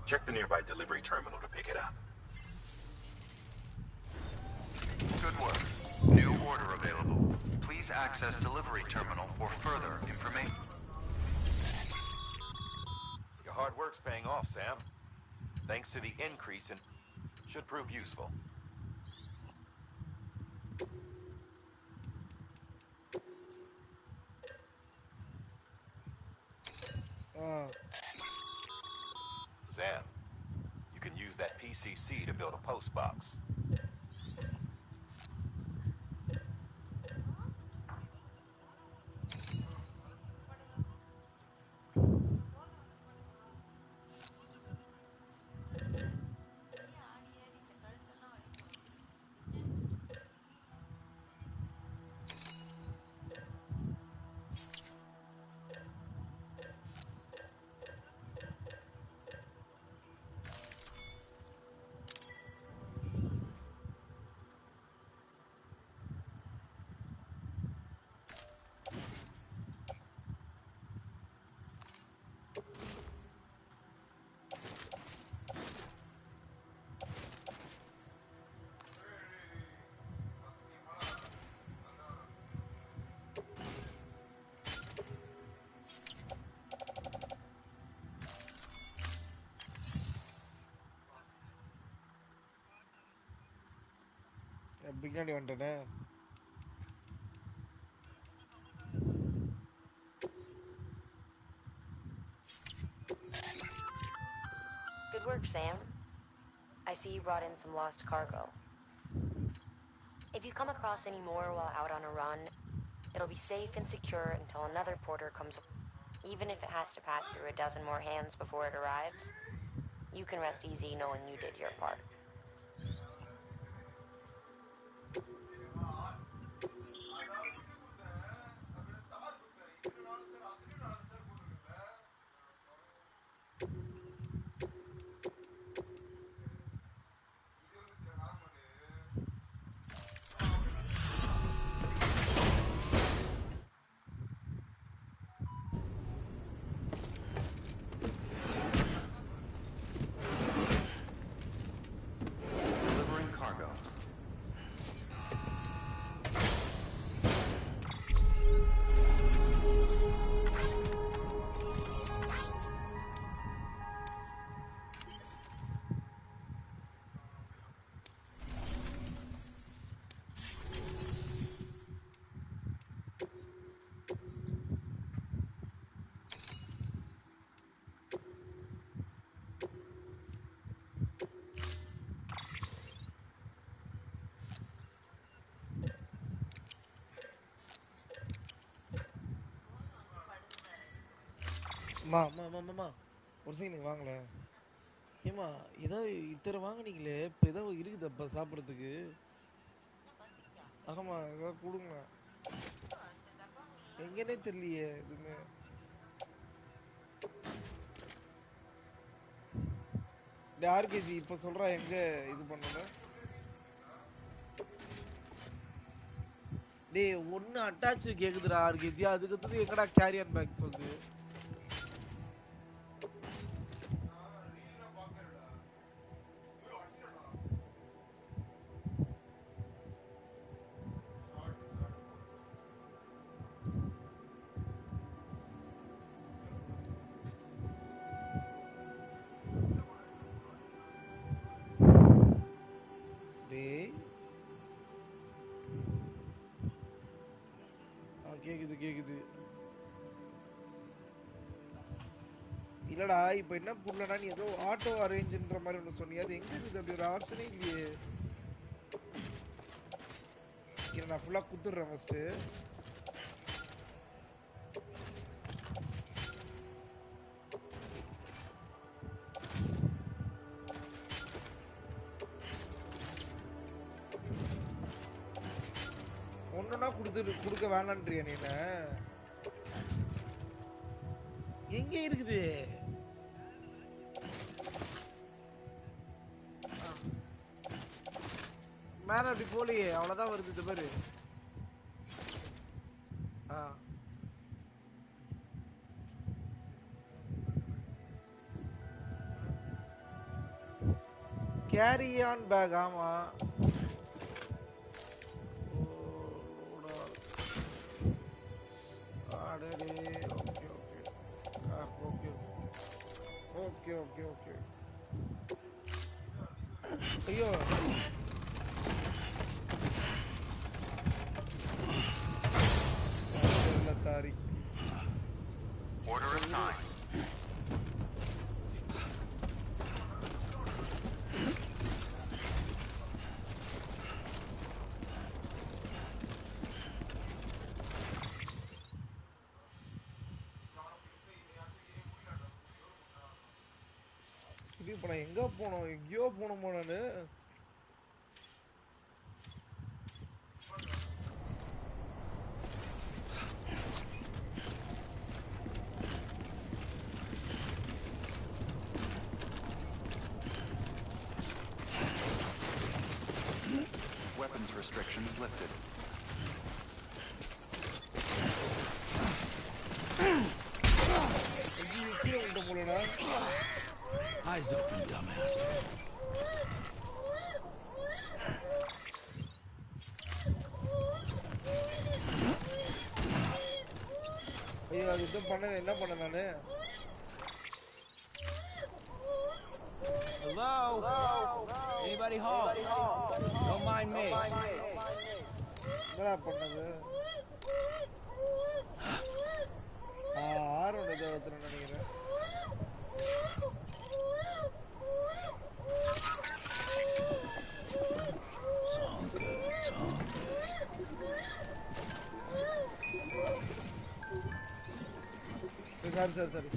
Speaker 10: Check the nearby delivery terminal to pick it up.
Speaker 2: Good work. New order available. Please access delivery terminal for further information.
Speaker 3: Your hard work's paying off, Sam. Thanks to the increase in... should prove useful. Sam, you can use that PCC to build a post box.
Speaker 1: பின்னாடி வந்துட்டேனே.
Speaker 12: Good work, Sam. I see you brought in some lost cargo. If you come across any more while out on a run, it'll be safe and secure until another porter comes. Even if it has to pass through a dozen more hands before it arrives, you can rest easy knowing you did your part.
Speaker 2: Delivering cargo.
Speaker 1: மாமா ஒரு second வாங்கல. ஏமா ஏதோ இத்தனை வாங்கினீங்களே, இப்போ ஏதோ இருக்குதப்பா சாப்பிட்றதுக்கு. ஆமாம் ஏதோ கொடுங்க. எங்கனே தெரியலையே எதுவுமே. ஆர்கேஜி இப்ப சொல்றா எங்க இது பண்ணணும். டேய் ஒன்னு அட்டாச் கேக்குதுடா ஆர்கேஜி, அதுக்கு அடுத்து எங்கடா கேரியர் பேக் சொல்லுது. கேக்குது. இல்லடா இப்ப என்ன புரியலடா, நீ ஏதோ ஆட்டோ அரேஞ்சுன்ற மாதிரி ஒன்று சொன்னியா, அது எங்க இருக்குது? அப்படி ஒரு ஆப்ஷனே இல்லையே. நான் ஃபுல்லா குத்துடுறேன் ஃபர்ஸ்ட். ஒண்ணுனா கொடுக்க வேணான்றியா நீ? எங்க இருக்குது? மேல அப்படி போலியே, அவ்வளவுதான் வருது. இது பாரு. Carry on bag. ஆமா ஓகே. ஐயோ தாரி.
Speaker 2: Order assigned.
Speaker 1: இப்ப நான் எங்க போனோம்? எங்கேயோ போனோமா நானு?
Speaker 2: Weapons restrictions lifted.
Speaker 8: Eyes open, dumbass.
Speaker 1: ஐயோ அது என்ன பண்ண நானு?
Speaker 13: Hello? Anybody home? Don't mind me.
Speaker 1: என்னடா பண்ணது? ஆரோட ஏதோ ஒருத்தர் நினைக்கிறேன். சரி.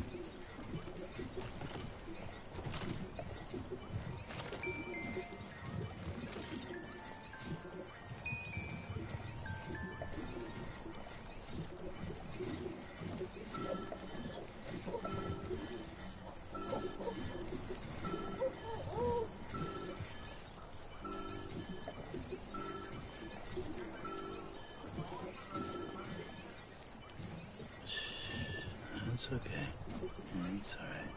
Speaker 8: It's okay. It's all right.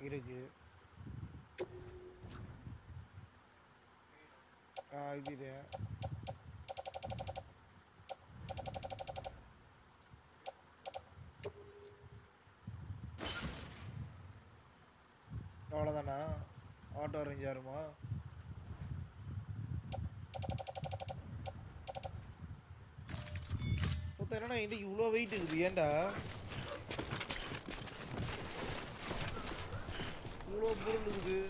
Speaker 8: இருக்கு. இது அவ்வளவுதானா?
Speaker 1: ஆட்டோ அரேஞ்ச் ஆகுமா? என்னடா இன்னைக்கு இவ்வளோ வெயிட் இருக்குது, ஏன்டா இவ்வளோ பொருள் இருக்குது?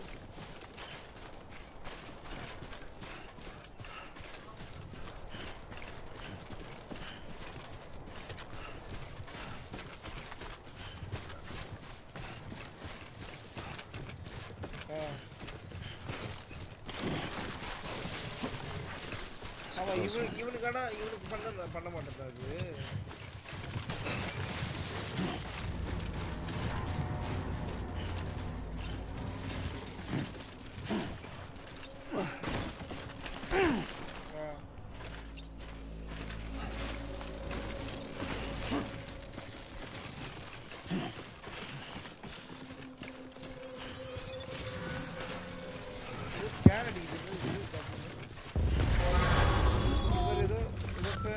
Speaker 1: ஆமா, இவனுக்கு பண்ண மாட்டேன் அது.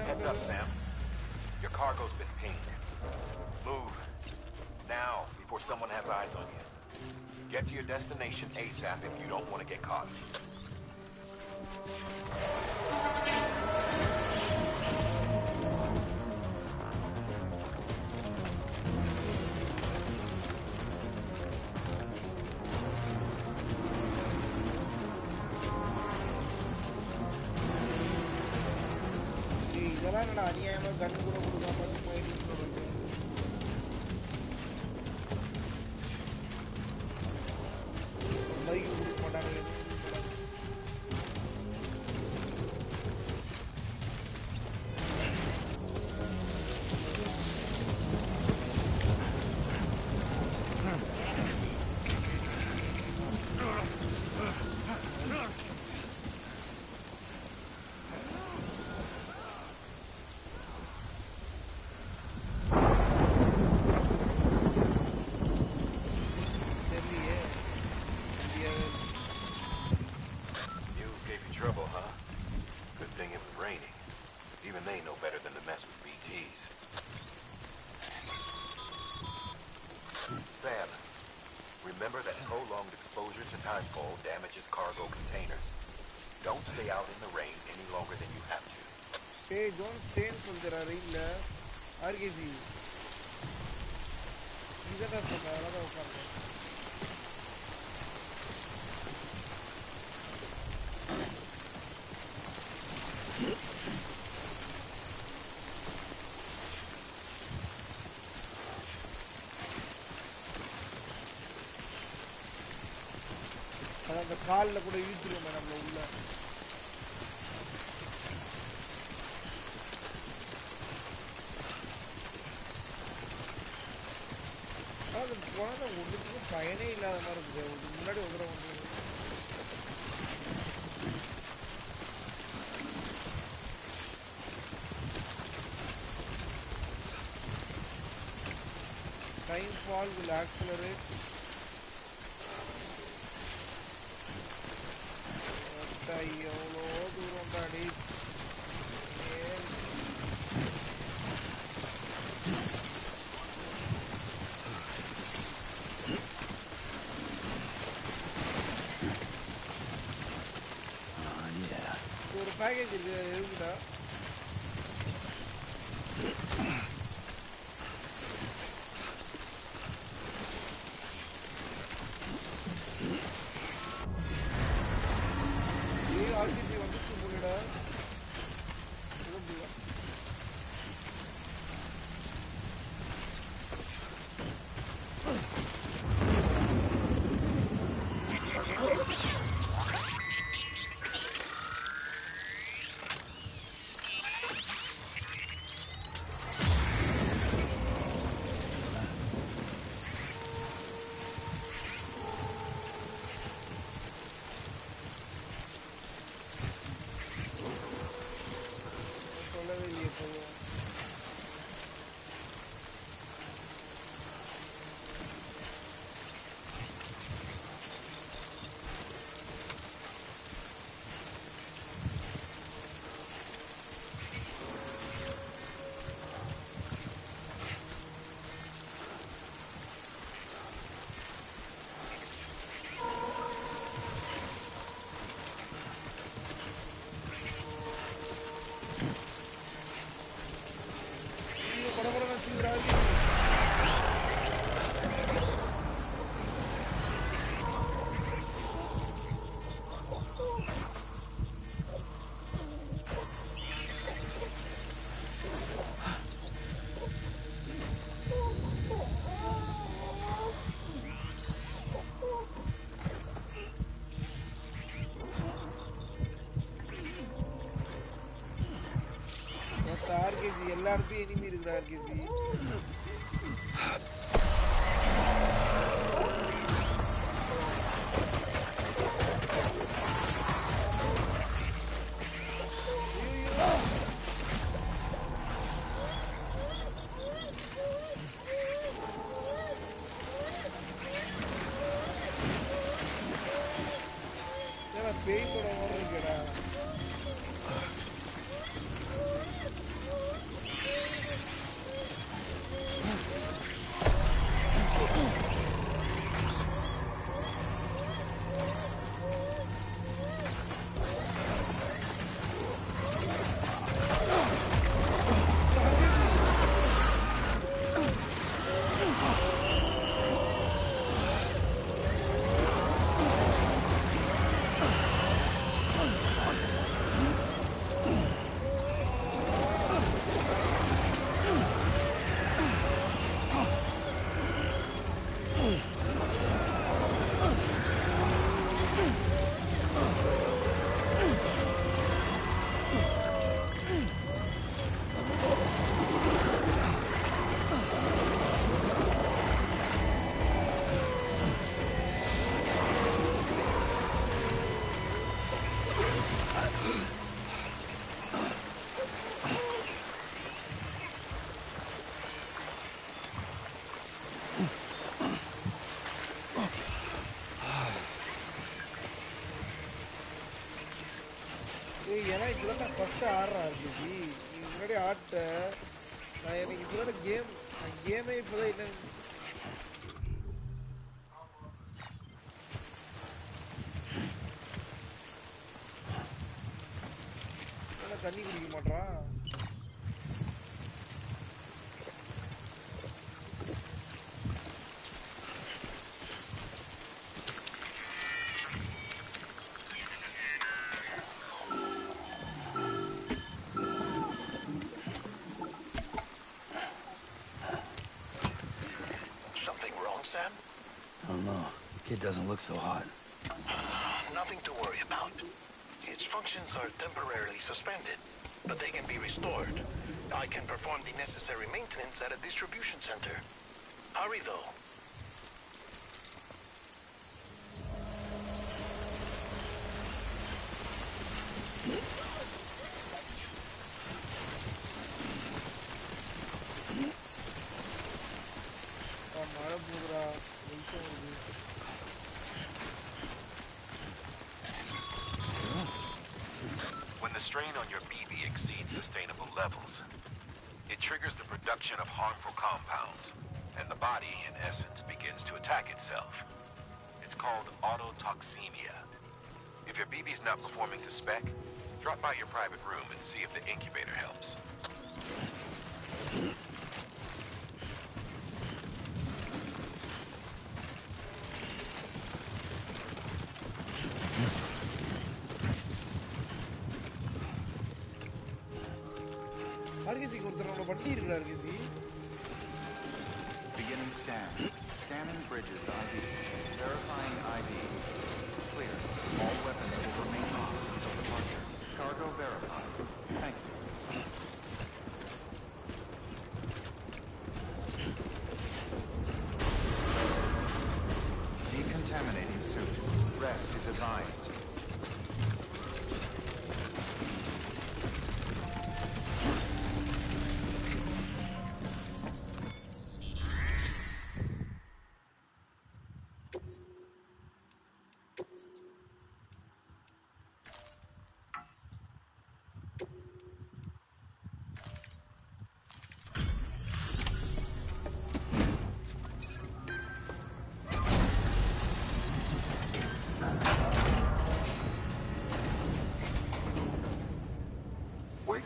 Speaker 10: Heads up, Sam. Your cargo's been pinged. Move. Now, before someone has eyes on you. Get to your destination ASAP if you don't want to get caught.
Speaker 1: அநியாயமா கண்ணு கூட கொடுக்காம பைக் கொடுக்க மாட்டாங்க. Sam, remember that prolonged exposure to timefall damages cargo containers. Don't stay out in the rain any longer than you have to. Hey, don't stay in the rain. RKG. These are the அந்த கால்ல கூட இழுத்துருமே நம்ம உள்ள. அது போனது ஒன்றுக்கும் பயனே இல்லாத மாதிரி இருக்குது. முன்னாடி வந்துடும் வந்து time fall will accelerate. எவ்வளோ தூரம் தாடி ஒரு பேக்கேஜ் இருக்கு, இருக்குடா.
Speaker 14: RKG, LRP enemy is RKG. Pay for a first RPG. You already art. I mean, it's not a game. A game is for the. தண்ணி குடிக்க மாட்டா
Speaker 4: Sam?
Speaker 8: I don't know. Kid doesn't look so hot.
Speaker 4: Nothing to worry about. Its functions are temporarily suspended, but they can be restored. I can perform the necessary maintenance at a distribution center. Hurry, though.
Speaker 1: When the strain on your BB exceeds sustainable levels, it triggers the production of harmful compounds, and the body, in essence, begins to attack itself. It's called autotoxemia. If your BB's not performing to spec, drop by your private room and see if the incubator helps.
Speaker 2: Beginning scan. Scanning bridges ID. Verifying ID. Clear. All weapons will remain on until departure. Cargo verified. Thank you. Decontaminating suit. Rest is advised.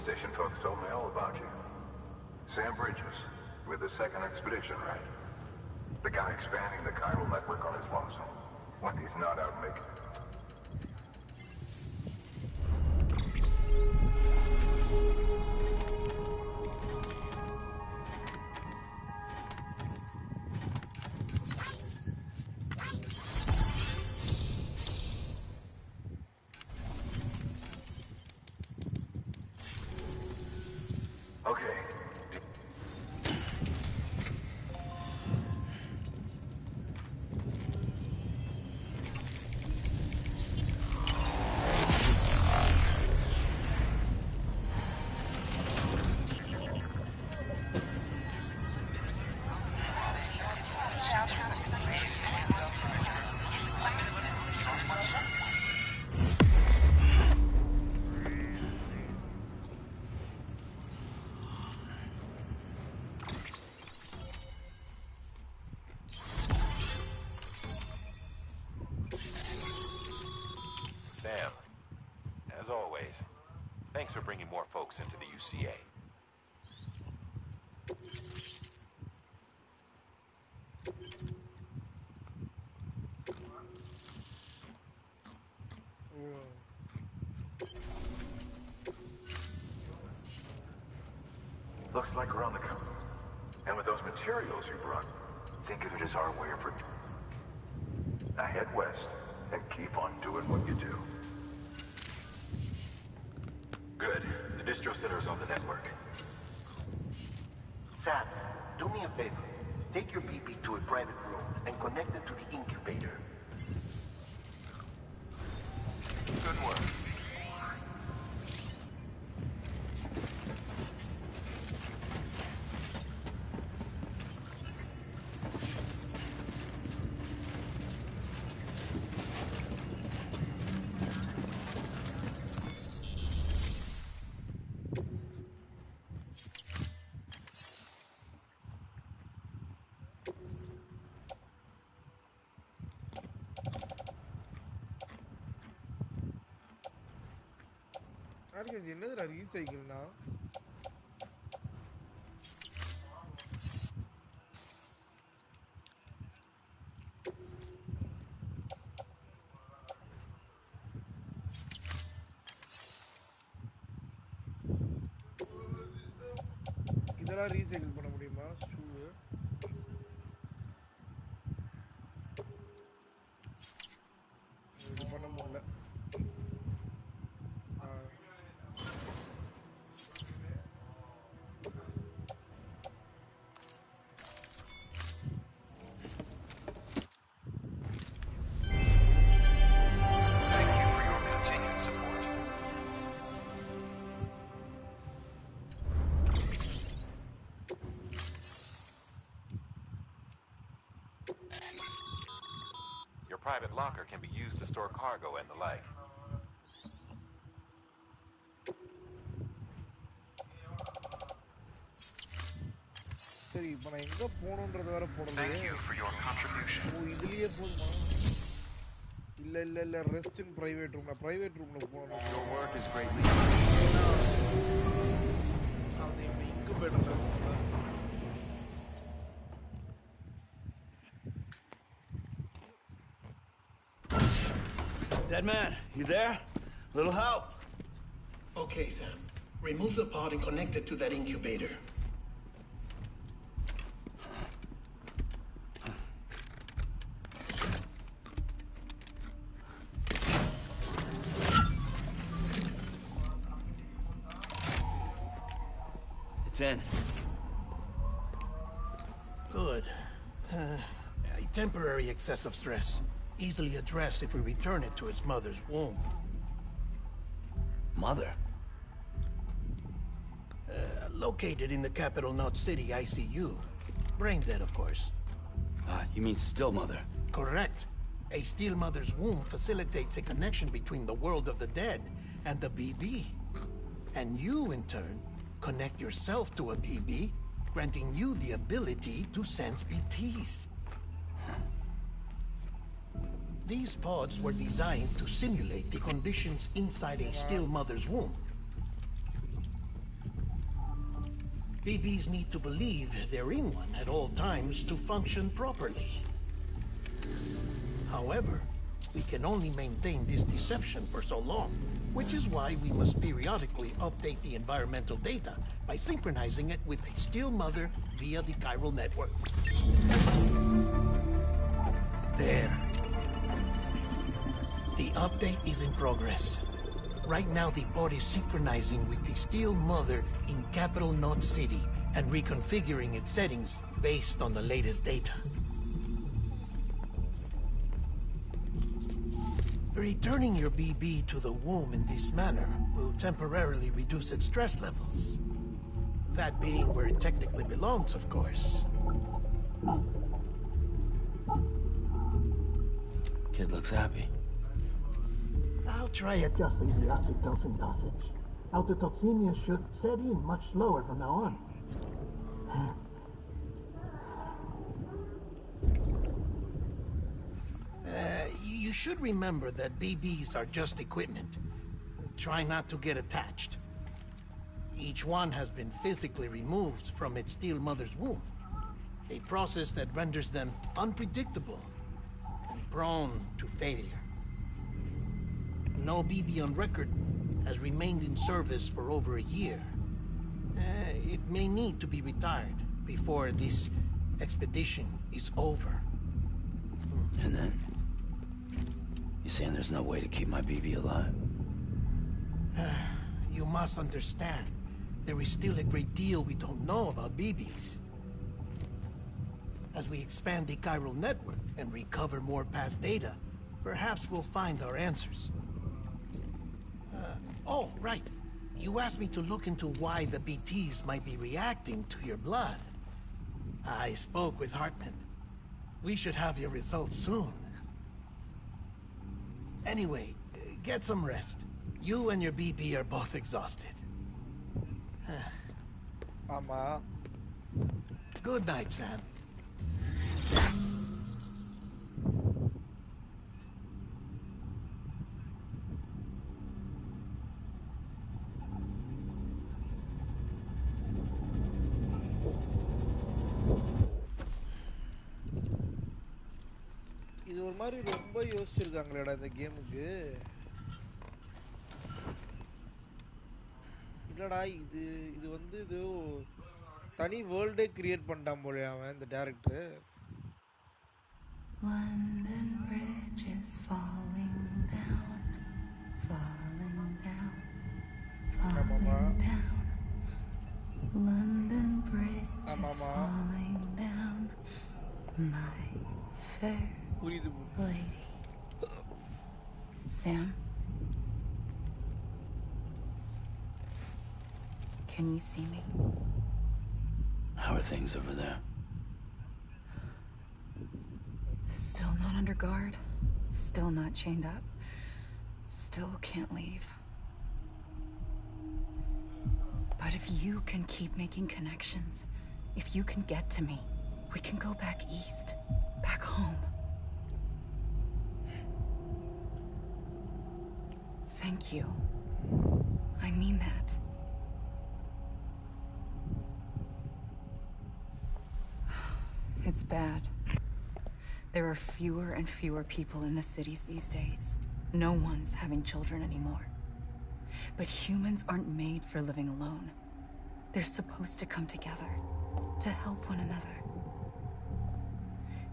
Speaker 15: Station folks told me all about you. Sam Bridges, with the second expedition, right? The guy expanding the chiral network on his lonesome. When he's not out making it. Okay.
Speaker 3: Sam, as always, thanks for bringing more folks into the UCA.
Speaker 15: Looks like we're on the come. And with those materials you brought, think of it as our way of... Now head west and keep on doing what you do.
Speaker 3: Good. The distro center's on the network.
Speaker 4: Sam, do me a favor. Take your BB to a private room and connect it to the incubator.
Speaker 15: Good work.
Speaker 14: என்னதுடா ரீசைக்கிள்னா இதெல்லாம் recycle பண்ண முடியுமா shoe இது பண்ண முடியல
Speaker 3: Private locker can be used to store cargo and the like.
Speaker 14: சரி இப்போ நான் எங்க போணும்ன்றது வேற போடணும்.
Speaker 2: Thank you for your contribution.
Speaker 14: ஓ இதுலயே போடுமா? இல்ல ரெஸ்ட் இன் பிரைவேட் ரூம். நான் பிரைவேட் ரூம்ல போறேன்.
Speaker 2: Your work is greatly
Speaker 14: அது இங்க better.
Speaker 7: Dead man, you there? Little help? Okay, Sam. Remove the pod and connect it to that incubator.
Speaker 8: It's in.
Speaker 7: Good. A temporary excessive stress. Easily addressed if we return it to its mother's womb.
Speaker 8: Mother?
Speaker 7: Located in the capital Knot City ICU. Brain dead, of course.
Speaker 8: You mean still mother?
Speaker 7: Correct. A still mother's womb facilitates a connection between the world of the dead and the BB. And you, in turn, connect yourself to a BB, granting you the ability to sense BTs. These pods were designed to simulate the conditions inside a still mother's womb. BBs need to believe they're in one at all times to function properly. However, we can only maintain this deception for so long, which is why we must periodically update the environmental data by synchronizing it with a still mother via the chiral network. There. The update is in progress. Right now the pod is synchronizing with the Steel Mother in Capital Knot City and reconfiguring its settings based on the latest data. Returning your BB to the womb in this manner will temporarily reduce its stress levels. That being where it technically belongs, of course.
Speaker 8: Kid looks happy.
Speaker 7: I'll try adjusting the oxytocin dosage. Autotoxemia should set in much slower from now on. You should remember that BBs are just equipment. Try not to get attached. Each one has been physically removed from its Steel Mother's womb. A process that renders them unpredictable and prone to failure. No BB on record has remained in service for over a year. It may need to be retired before this expedition is over.
Speaker 8: And then? You saying there's no way to keep my BB alive?
Speaker 7: You must understand, there is still a great deal we don't know about BBs. As we expand the chiral network and recover more past data, perhaps we'll find our answers. Oh, right. You asked me to look into why the BTs might be reacting to your blood. I spoke with Hartman. We should have your results soon. Anyway, get some rest. You and your BB are both exhausted.
Speaker 14: Mama.
Speaker 7: Good night, Sam.
Speaker 14: இது ஒரு மாதிரி ரொம்ப யோசிச்சிருக்காங்களேடா இந்த கேமுக்கு. இல்லடா இது வந்து இது தனி வேர்ல்டே கிரியேட் பண்ணிட்டான் போல அவன் இந்த director.
Speaker 9: London Bridge is falling down, falling down, falling down. London Bridge is falling down, my fair lady. Sam? Can you see me?
Speaker 8: How are things over there?
Speaker 9: Still not under guard. Still not chained up. Still can't leave. But if you can keep making connections, if you can get to me, we can go back east, back home. Thank you. I mean that. It's bad. There are fewer and fewer people in the cities these days. No one's having children anymore. But humans aren't made for living alone. They're supposed to come together, to help one another.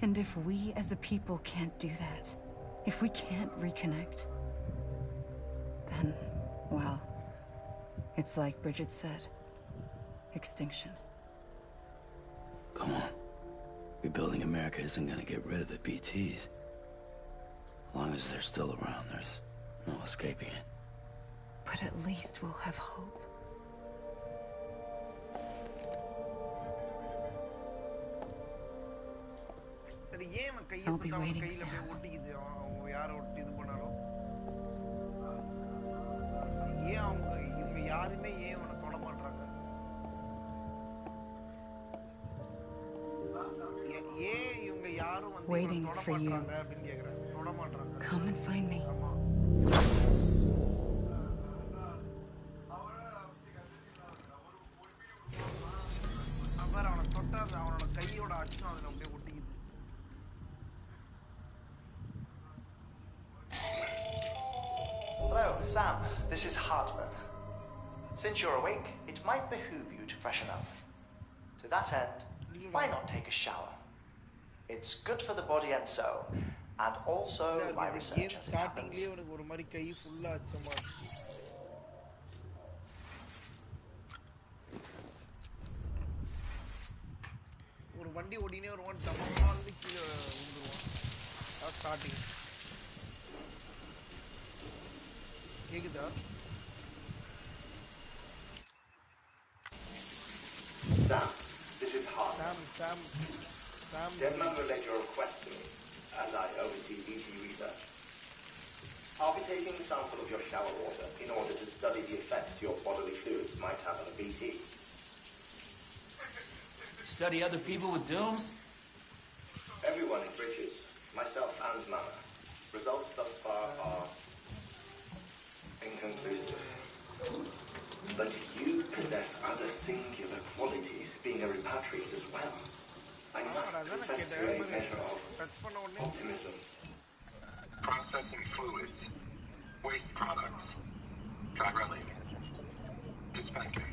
Speaker 9: And if we as a people can't do that, if we can't reconnect, then, well, it's like Bridget said, extinction.
Speaker 8: Come on. Rebuilding America isn't gonna get rid of the BTs. As long as they're still around, there's no escaping it.
Speaker 9: But at least we'll have hope. I'll be waiting, Sam. Waiting for you. Come and find me.
Speaker 11: Hello, Sam. This is Hartman. Since you're awake, it might behoove you to freshen up. To that end, why not take a shower? It's good for the body and soul, and also my research as it happens.
Speaker 14: வண்டி ஓடினே வருவான் டமால்னு கீழே விழுந்துருவான். அதான் starting. கேக்குதா?
Speaker 16: Sam, this is Hart.
Speaker 14: Sam.
Speaker 16: Deadman relayed your request to me, as I oversee BT research. I'll be taking a sample of your shower water in order to study the effects your bodily fluids might have on a BT.
Speaker 13: Study other people with dooms?
Speaker 16: Everyone in Bridges, myself and Mana. Results thus far are inconclusive. But you possess other singular qualities, being a repatriate as well. I must confess to a measure of optimism.
Speaker 15: Processing fluids. Waste products. Chiralium. Dispensing.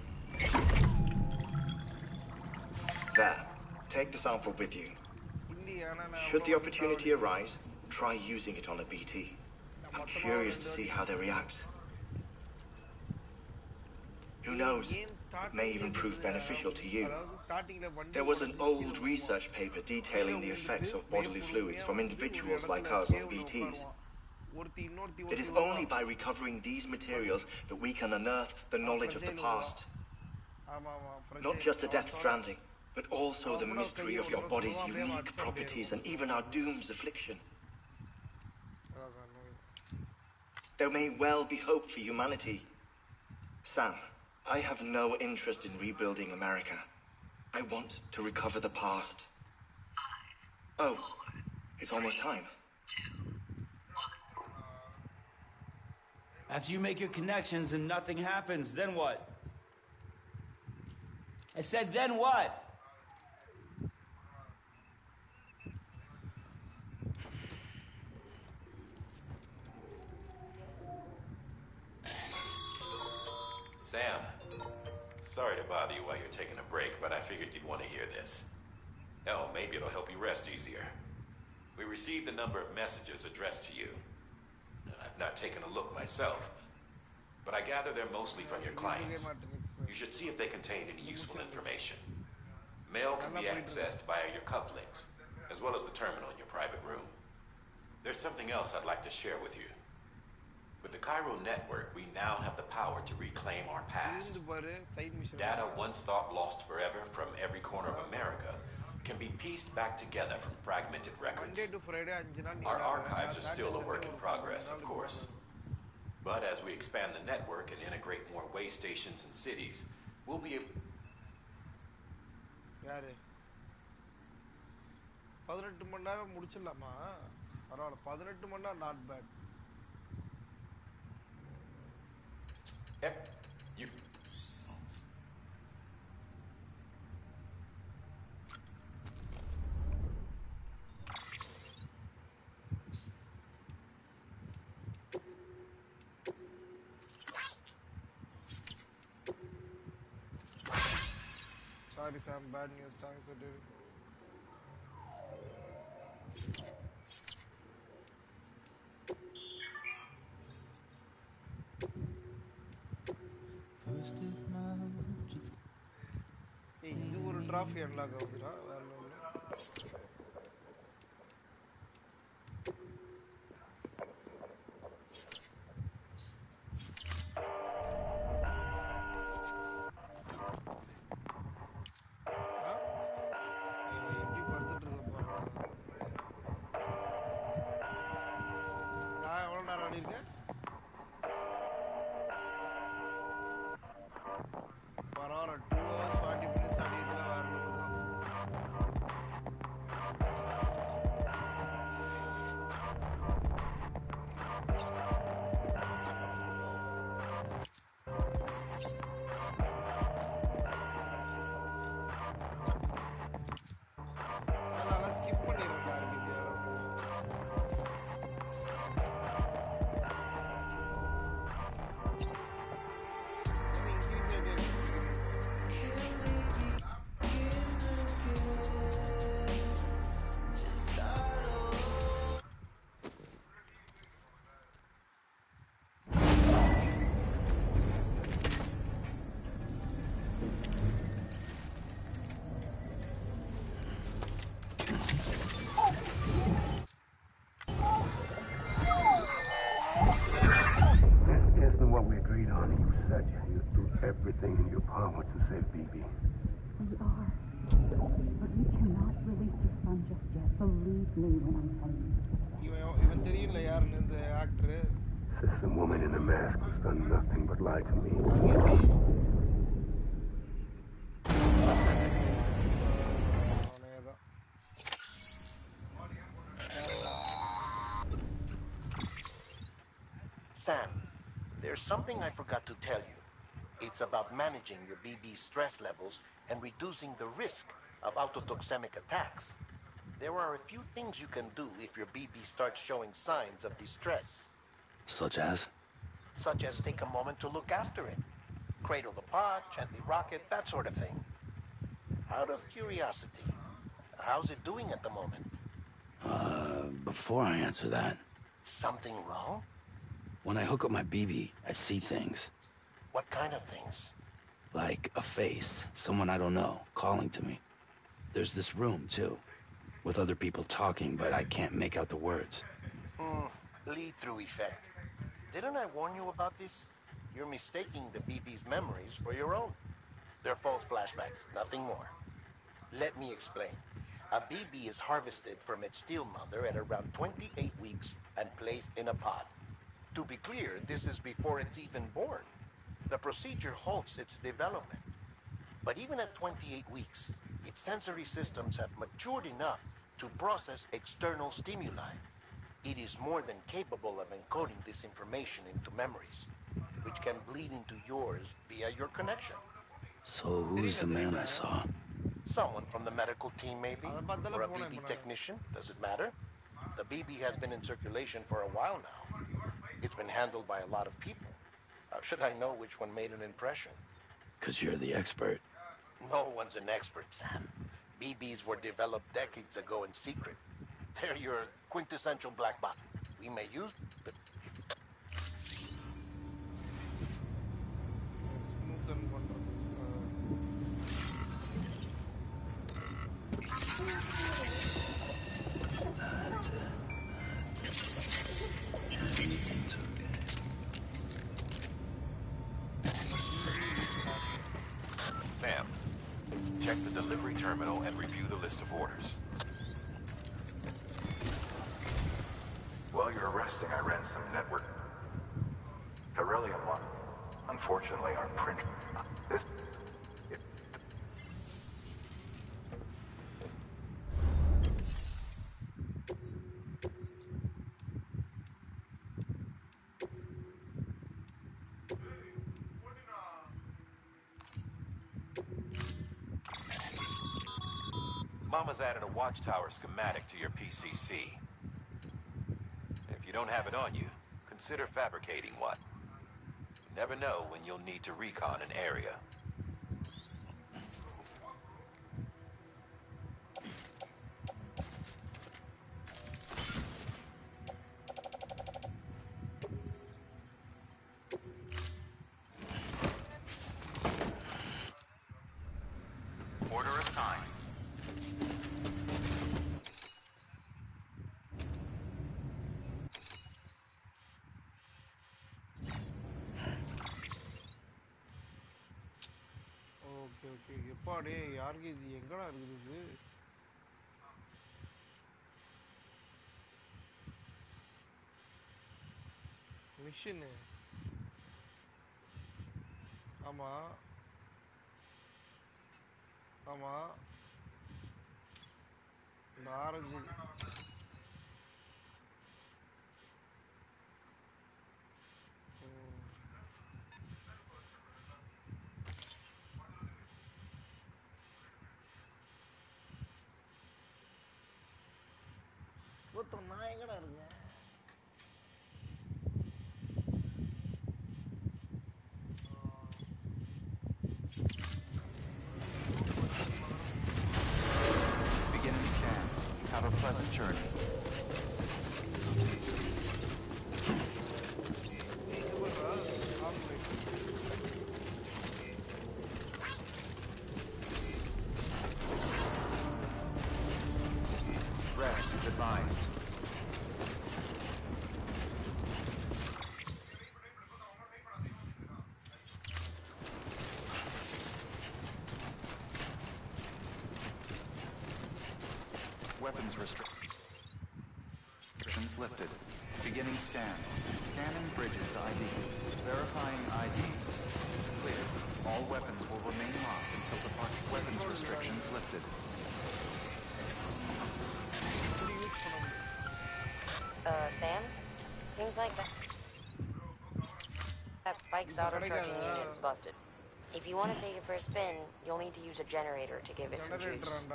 Speaker 16: There. Take the sample with you. Should the opportunity arise, try using it on a BT. I'm curious to see how they react. Who knows? It may even prove beneficial to you. There was an old research paper detailing the effects of bodily fluids from individuals like us on BTs. It is only by recovering these materials that we can unearth the knowledge of the past. Not just the Death Stranding, but also the mystery of your body's unique properties and even our doom's affliction. There may well be hope for humanity. Sam, I have no interest in rebuilding America. I want to recover the past. Oh, it's almost time.
Speaker 13: After you make your connections and nothing happens, then what? I said, then what?
Speaker 3: Sam, sorry to bother you while you're taking a break, but I figured you'd want to hear this. Hell, maybe it'll help you rest easier. We received a number of messages addressed to you. I've not taken a look myself, but I gather they're mostly from your clients. You should see if they contain any useful information. Mail can be accessed via your cufflinks, as well as the terminal in your private room. There's something else I'd like to share with you. With the Cairo network, we now have the power to reclaim our past. Data once thought lost forever from every corner of America can be pieced back together from fragmented records. Our archives are still a work in progress, of course. But as we expand the network and integrate more way stations and cities, we'll be able...
Speaker 14: 18 மணி நேரம் முடிச்சிடலாமா? பரவாயில்ல, 18 மணி நேரம் not bad.
Speaker 3: You...
Speaker 14: Sorry Sam, bad news. Thanks for doing. இது ஒரு trophy unlock ஆகுதுடா. வேற ஒண்ணு.
Speaker 6: Pa wants to save BB.
Speaker 17: We are. But we cannot release your son just yet. Believe me when I'm telling you.
Speaker 14: இவன் தெரியல யாருன்னு இந்த actor.
Speaker 6: Says the woman in the mask has done nothing but lie to me.
Speaker 4: Sam, there's something I forgot to tell you. It's about managing your BB stress levels and reducing the risk of autotoxemic attacks. There are a few things you can do if your BB starts showing signs of distress.
Speaker 8: Such as?
Speaker 4: Such as take a moment to look after it. Cradle the pot, gently rock it, that sort of thing. Out of curiosity, how's it doing at the moment?
Speaker 8: Before I answer that...
Speaker 4: Something wrong?
Speaker 8: When I hook up my BB, I see things.
Speaker 4: What kind of things?
Speaker 8: Like a face, someone I don't know, calling to me. There's this room, too, with other people talking, but I can't make out the words.
Speaker 4: Lead-through effect. Didn't I warn you about this? You're mistaking the BB's memories for your own. They're false flashbacks, nothing more. Let me explain. A BB is harvested from its steel mother at around 28 weeks and placed in a pod. To be clear, this is before it's even born. The procedure halts its development. But even at 28 weeks, its sensory systems have matured enough to process external stimuli. It is more than capable of encoding this information into memories, which can bleed into yours via your connection.
Speaker 8: So who's the man I saw?
Speaker 4: Someone from the medical team, maybe? Or a BB technician? Does it matter? The BB has been in circulation for a while now. It's been handled by a lot of people. How should I know which one made an impression?
Speaker 8: 'Cause you're the expert.
Speaker 4: No one's an expert, Sam. BBs were developed decades ago in secret. They're your quintessential black box. We may use, but
Speaker 3: Sam, check the delivery terminal and review the list of orders.
Speaker 15: While you're resting, I ran some network. Beryllium one. Unfortunately, our printer. This.
Speaker 3: Mama's added a watchtower schematic to your PCC. If you don't have it on you, consider fabricating one. You never know when you'll need to recon an area.
Speaker 2: Order assigned.
Speaker 14: Okay எப்பாடே யாருக்கு இது எங்கடா இருக்குது இது machine ஆமா ஆமா இந்த orange நான் எங்கடா இருக்கேன்
Speaker 2: Beginning scan. Have a pleasant journey. Rest is advised. Weapons restrictions lifted. Beginning scan. Scanning bridges ID. Verifying ID. Clear. All weapons will remain locked until departure. Weapons restrictions lifted.
Speaker 12: Sam? Seems like that bike's auto-charging unit's busted. If you want to take it for a spin, you'll need to use a generator to give it some juice.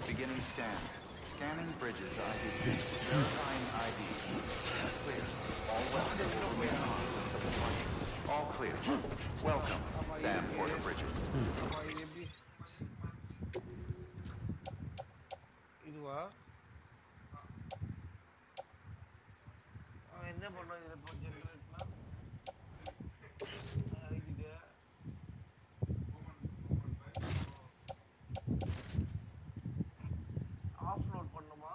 Speaker 2: Beginning scan. Scanning bridges ID. Verifying ID. Clear. All weapons will remain locked until departure. All clear. Welcome, Sam Porter Bridges.
Speaker 14: இதுவா அவன் என்ன பண்ணான் இதை இப்போ ஜென்ரேட்னா இது offload பண்ணுமா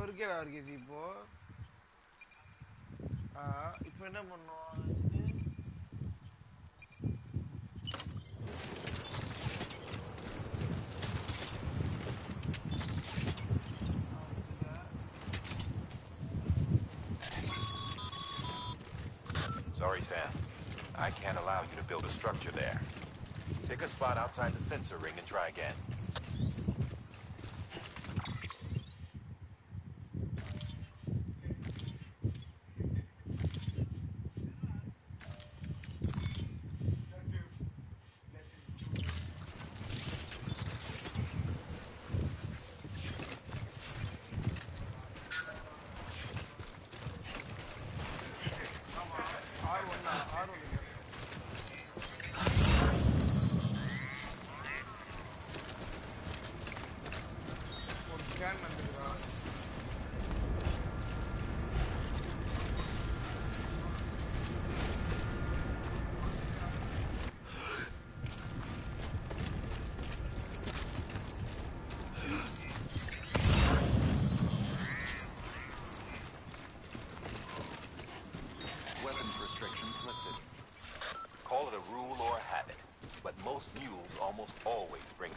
Speaker 14: இருக்கேடா ஆர்கேசி இப்போ இப்போ என்ன பண்ணோம்
Speaker 1: Sorry, Sam. I can't allow you to build a structure there. Pick a spot outside the sensor ring and try again.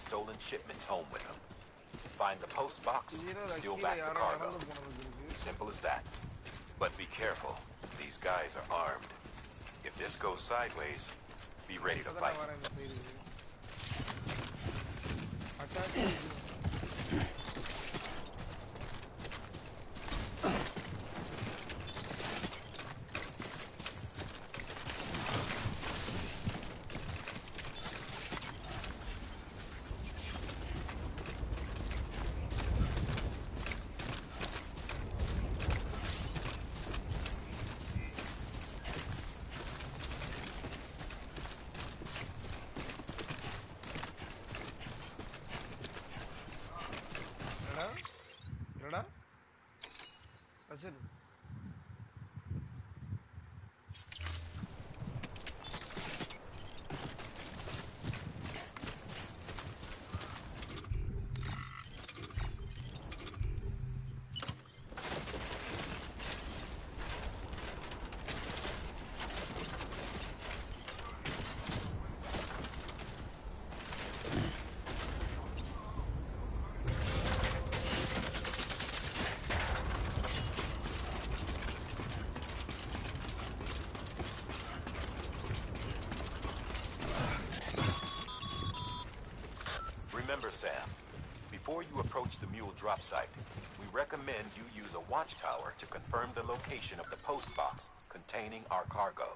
Speaker 1: Stolen shipments home with them. Find the post box, steal back the cargo. Simple as that. But be careful. These guys are armed. If this goes sideways, be ready to fight. Remember, Sam, be Before you approach the mule drop site, we recommend you use a watchtower to confirm the location of the post box containing our cargo.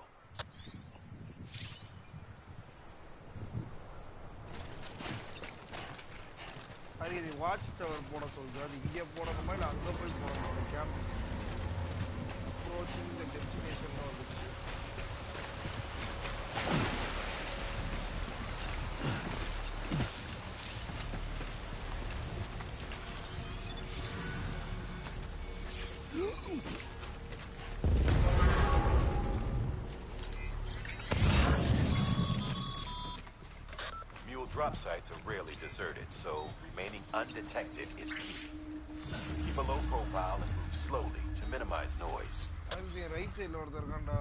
Speaker 14: அது watch tower போட சொல்லுது. அது இங்கே போடணுமா இல்லை அங்கே போய் போடணும்? கேம்ப் அப்ரோச்சிங் த டெஸ்டினேஷன் வந்துச்சு.
Speaker 1: Mule drop sites are rarely deserted, so remaining undetected is key. Keep a low profile and move slowly to minimize noise.
Speaker 14: அதுக்கு ரைட் சைடில் ஒருத்தர் இருக்காண்டா.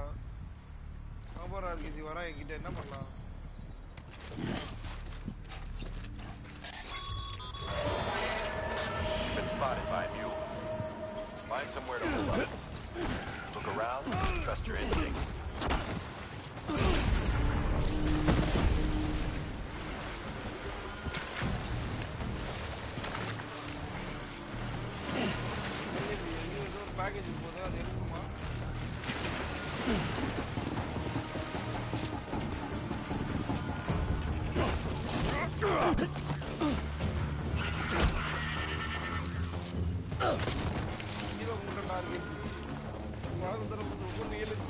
Speaker 14: ஆபரா இருக்கு வரா என்கிட்ட என்ன பண்ணலாம்?
Speaker 1: Been spotted by a mule. Find somewhere to hold up. Look around, trust your instincts.
Speaker 14: Package போதா அது இருக்குமா? ஹீரோ கூட டார்கெட் வாழ்ந்துற ரொம்ப நீளுக்கு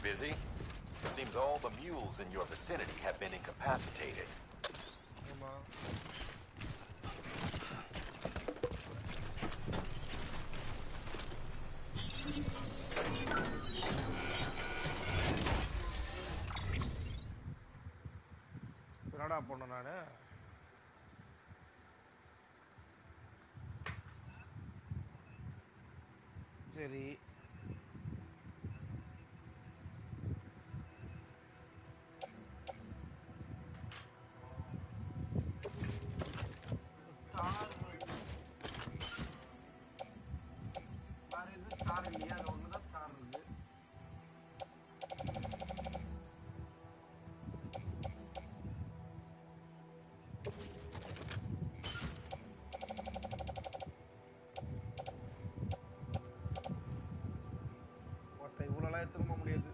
Speaker 1: Busy? It seems all the mules in your vicinity have been incapacitated.
Speaker 14: என்னடா பண்ண நானு? சரி இவ்வளோலாம் திரும்ப முடியாது.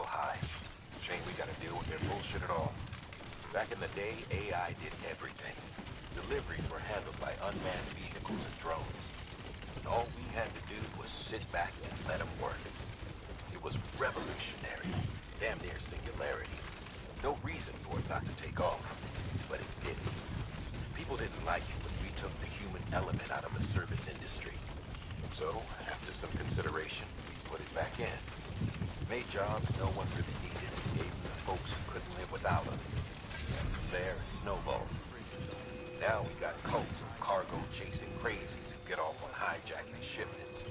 Speaker 1: real high. Shame we gotta deal with their bullshit at all. Back in the day, AI did everything. Deliveries were handled by unmanned vehicles and drones. And all we had to do was sit back and let them work. It was revolutionary, damn near singularity. No reason for it not to take off, but it didn't. People didn't like it when we took the human element out of the service industry. So, after some consideration, we put it back in. Made jobs no one really needed and gave them to folks who couldn't live without them. And from there, it snowballed. Now we got cults of cargo chasing crazies who get off on hijacking shipments.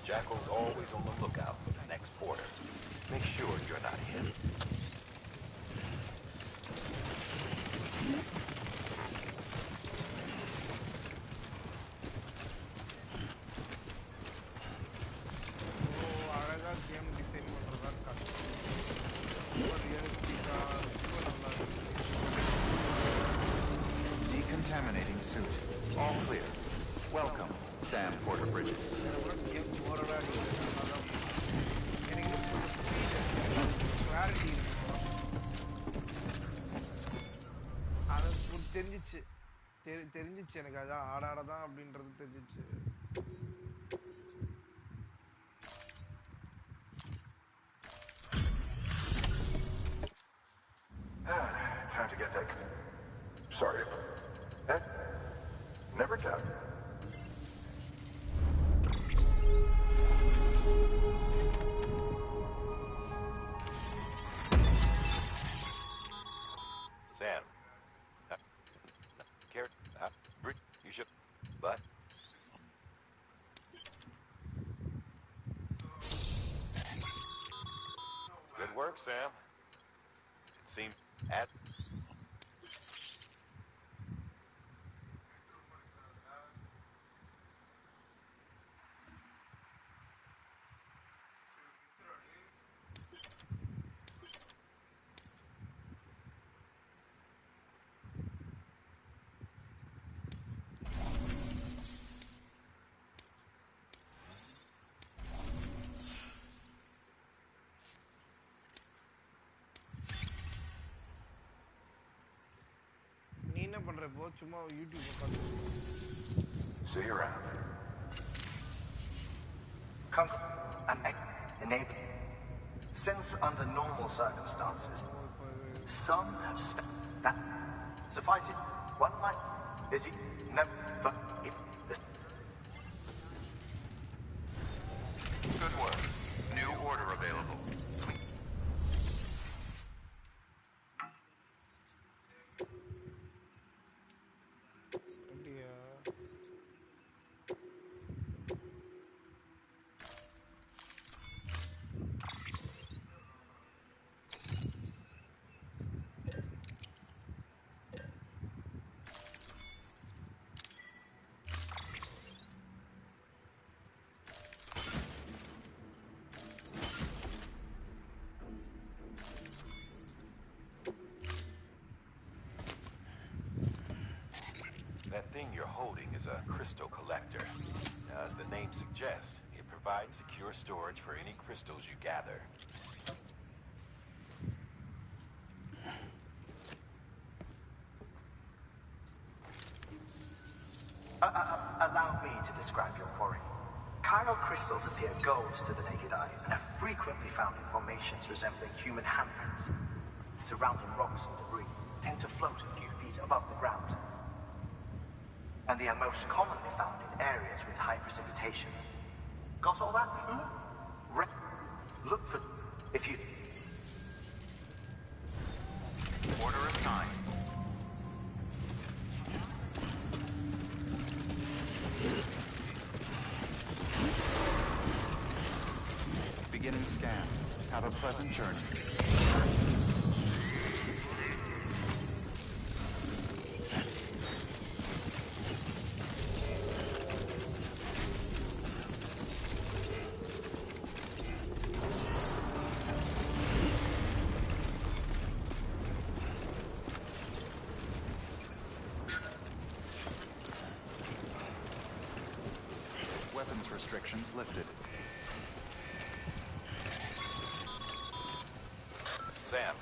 Speaker 1: Jackal's always on the lookout for the next porter. Make sure you're not him.
Speaker 2: Decontaminating suit. All clear. Welcome, Sam Porter Bridges.
Speaker 14: தெரிஞ்சிச்சு எனக்கு அதான் ஆடாடதான் அப்படின்றது தெரிஞ்சிச்சு.
Speaker 15: Time to get that. Sorry. Never doubt.
Speaker 1: Sam. You should. But. Good work, Sam. It seemed at.
Speaker 14: என்ன பண்ற போ சும்மா YouTube உட்கார்ந்து.
Speaker 15: See you around.
Speaker 5: Come and enable. Since under normal circumstances, some have spent that. Suffice it, one might. Is he never in this?
Speaker 15: Good work. New order available.
Speaker 1: That thing you're holding is a crystal collector. Now, as the name suggests, it provides secure storage for any crystals you gather.
Speaker 5: Allow me to describe your quarry. Chiral crystals appear gold to the naked eye and are frequently found in formations resembling human handprints. Surrounding rocks and debris tend to float a few feet above the ground. And they are most commonly found in areas with high precipitation. Got all that? Look for... if you...
Speaker 2: Order assigned. Beginning scan. Have a pleasant journey. Weapons restrictions lifted.
Speaker 1: Sam,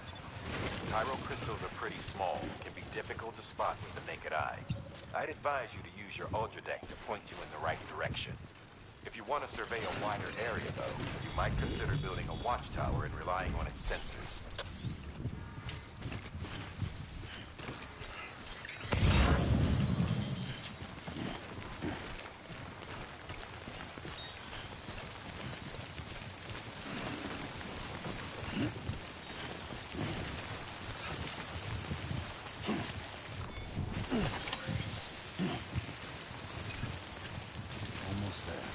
Speaker 1: Pyro crystals are pretty small, can be difficult to spot with the naked eye. I'd advise you to use your Ultra Deck to point you in the right direction. If you want to survey a wider area, though, you might consider building a watchtower and relying on its sensors.
Speaker 8: Almost there.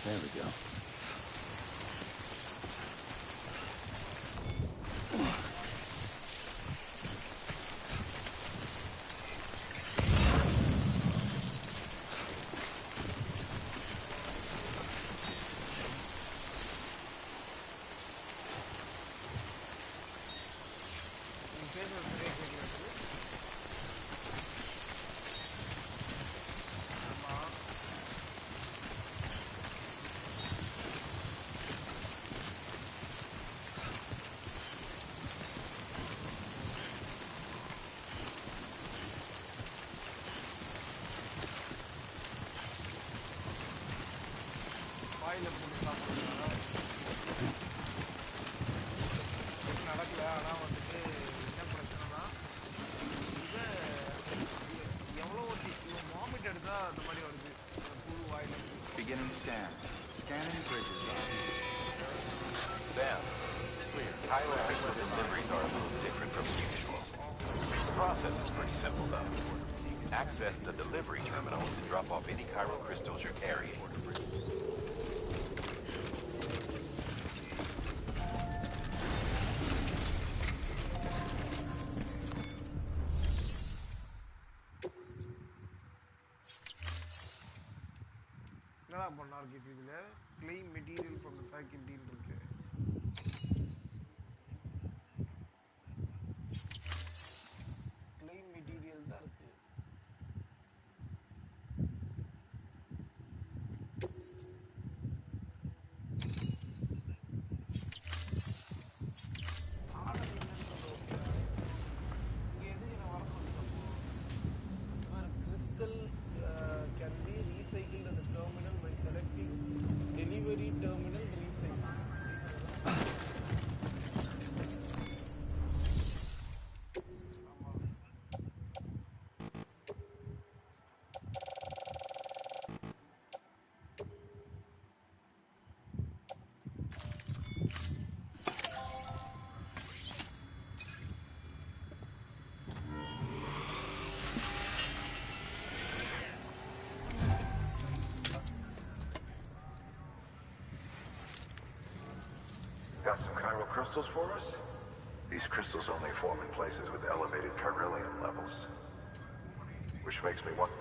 Speaker 8: There we go.
Speaker 14: வாயில போட்டு சாப்பிடுறதுனால நடக்கல. ஆனால் வந்துட்டு என்ன பிரச்சனைனா இதை எவ்வளோ இவன் வாமிட் எடுத்தா அந்த மாதிரி வருது புழு வாயில.
Speaker 2: Beginning scan. Scanning bridges.
Speaker 1: Sam, clear. Pyro crystal deliveries are a little different from usual. The process is pretty simple, though. Access the delivery terminal to drop off any Cairo crystals you're carrying.
Speaker 14: என்னடா பண்ணார் case இதில் claim material from the ஃபேக்கல்ட்டின்னு இருக்கு. Claim material தான் இருக்கு. Crystal can be recycled at the terminal by selecting delivery terminal recycle.
Speaker 15: Got some Cairo crystals for us? These crystals only form in places with elevated chiralium levels. Which makes me wonder...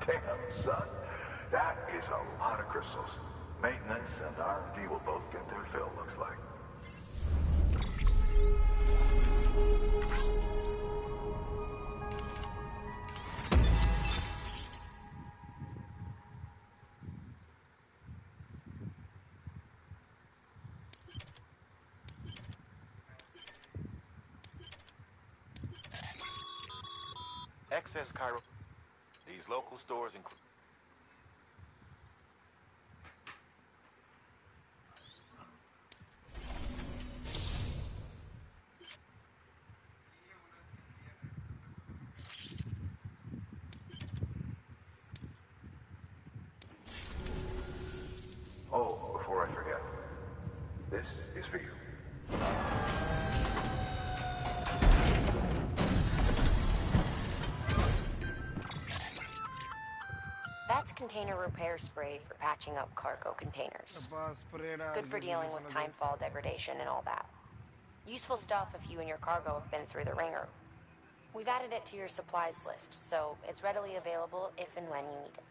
Speaker 15: Damn, son. That is a lot of crystals. Maintenance and R&D will both get their fill, looks like.
Speaker 1: Excess Cairo. These local stores include...
Speaker 15: Oh, before I forget. This is for you.
Speaker 12: That's container repair spray for patching up cargo containers. Good for dealing with timefall degradation and all that. Useful stuff if you and your cargo have been through the ringer. We've added it to your supplies list, so it's readily available if and when you need it.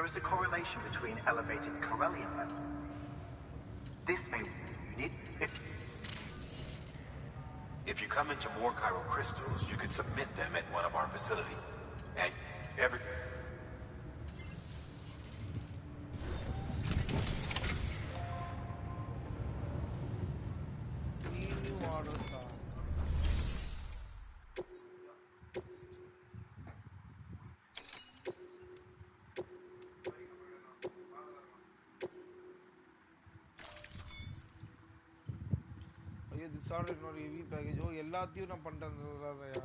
Speaker 5: is a correlation between elevated Corellium level. This may you need
Speaker 3: If you come into more chiral crystals, you can submit them at one of our facilities. And every...
Speaker 14: ஐயோ this order இன்னொரு heavy package ஓ எல்லாத்தையும் நான் பண்ணிட்டேன்யா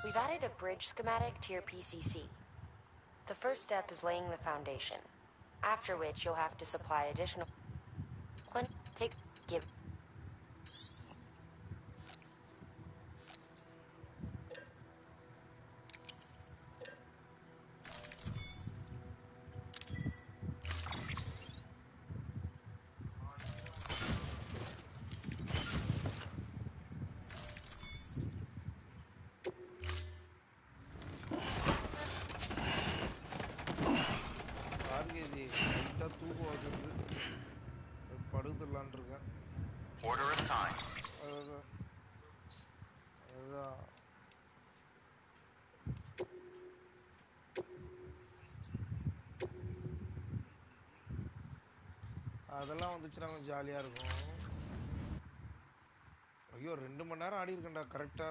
Speaker 12: We've added a bridge schematic to your PCC. The first step is laying the foundation, after which you'll have to supply additional... give...
Speaker 2: Order assigned.
Speaker 14: அதெல்லாம் வந்துச்சுன்னா கொஞ்சம் ஜாலியா இருக்கும் ஐயோ 2 மணி நேரம் ஆடி இருக்கேன்டா கரெக்டா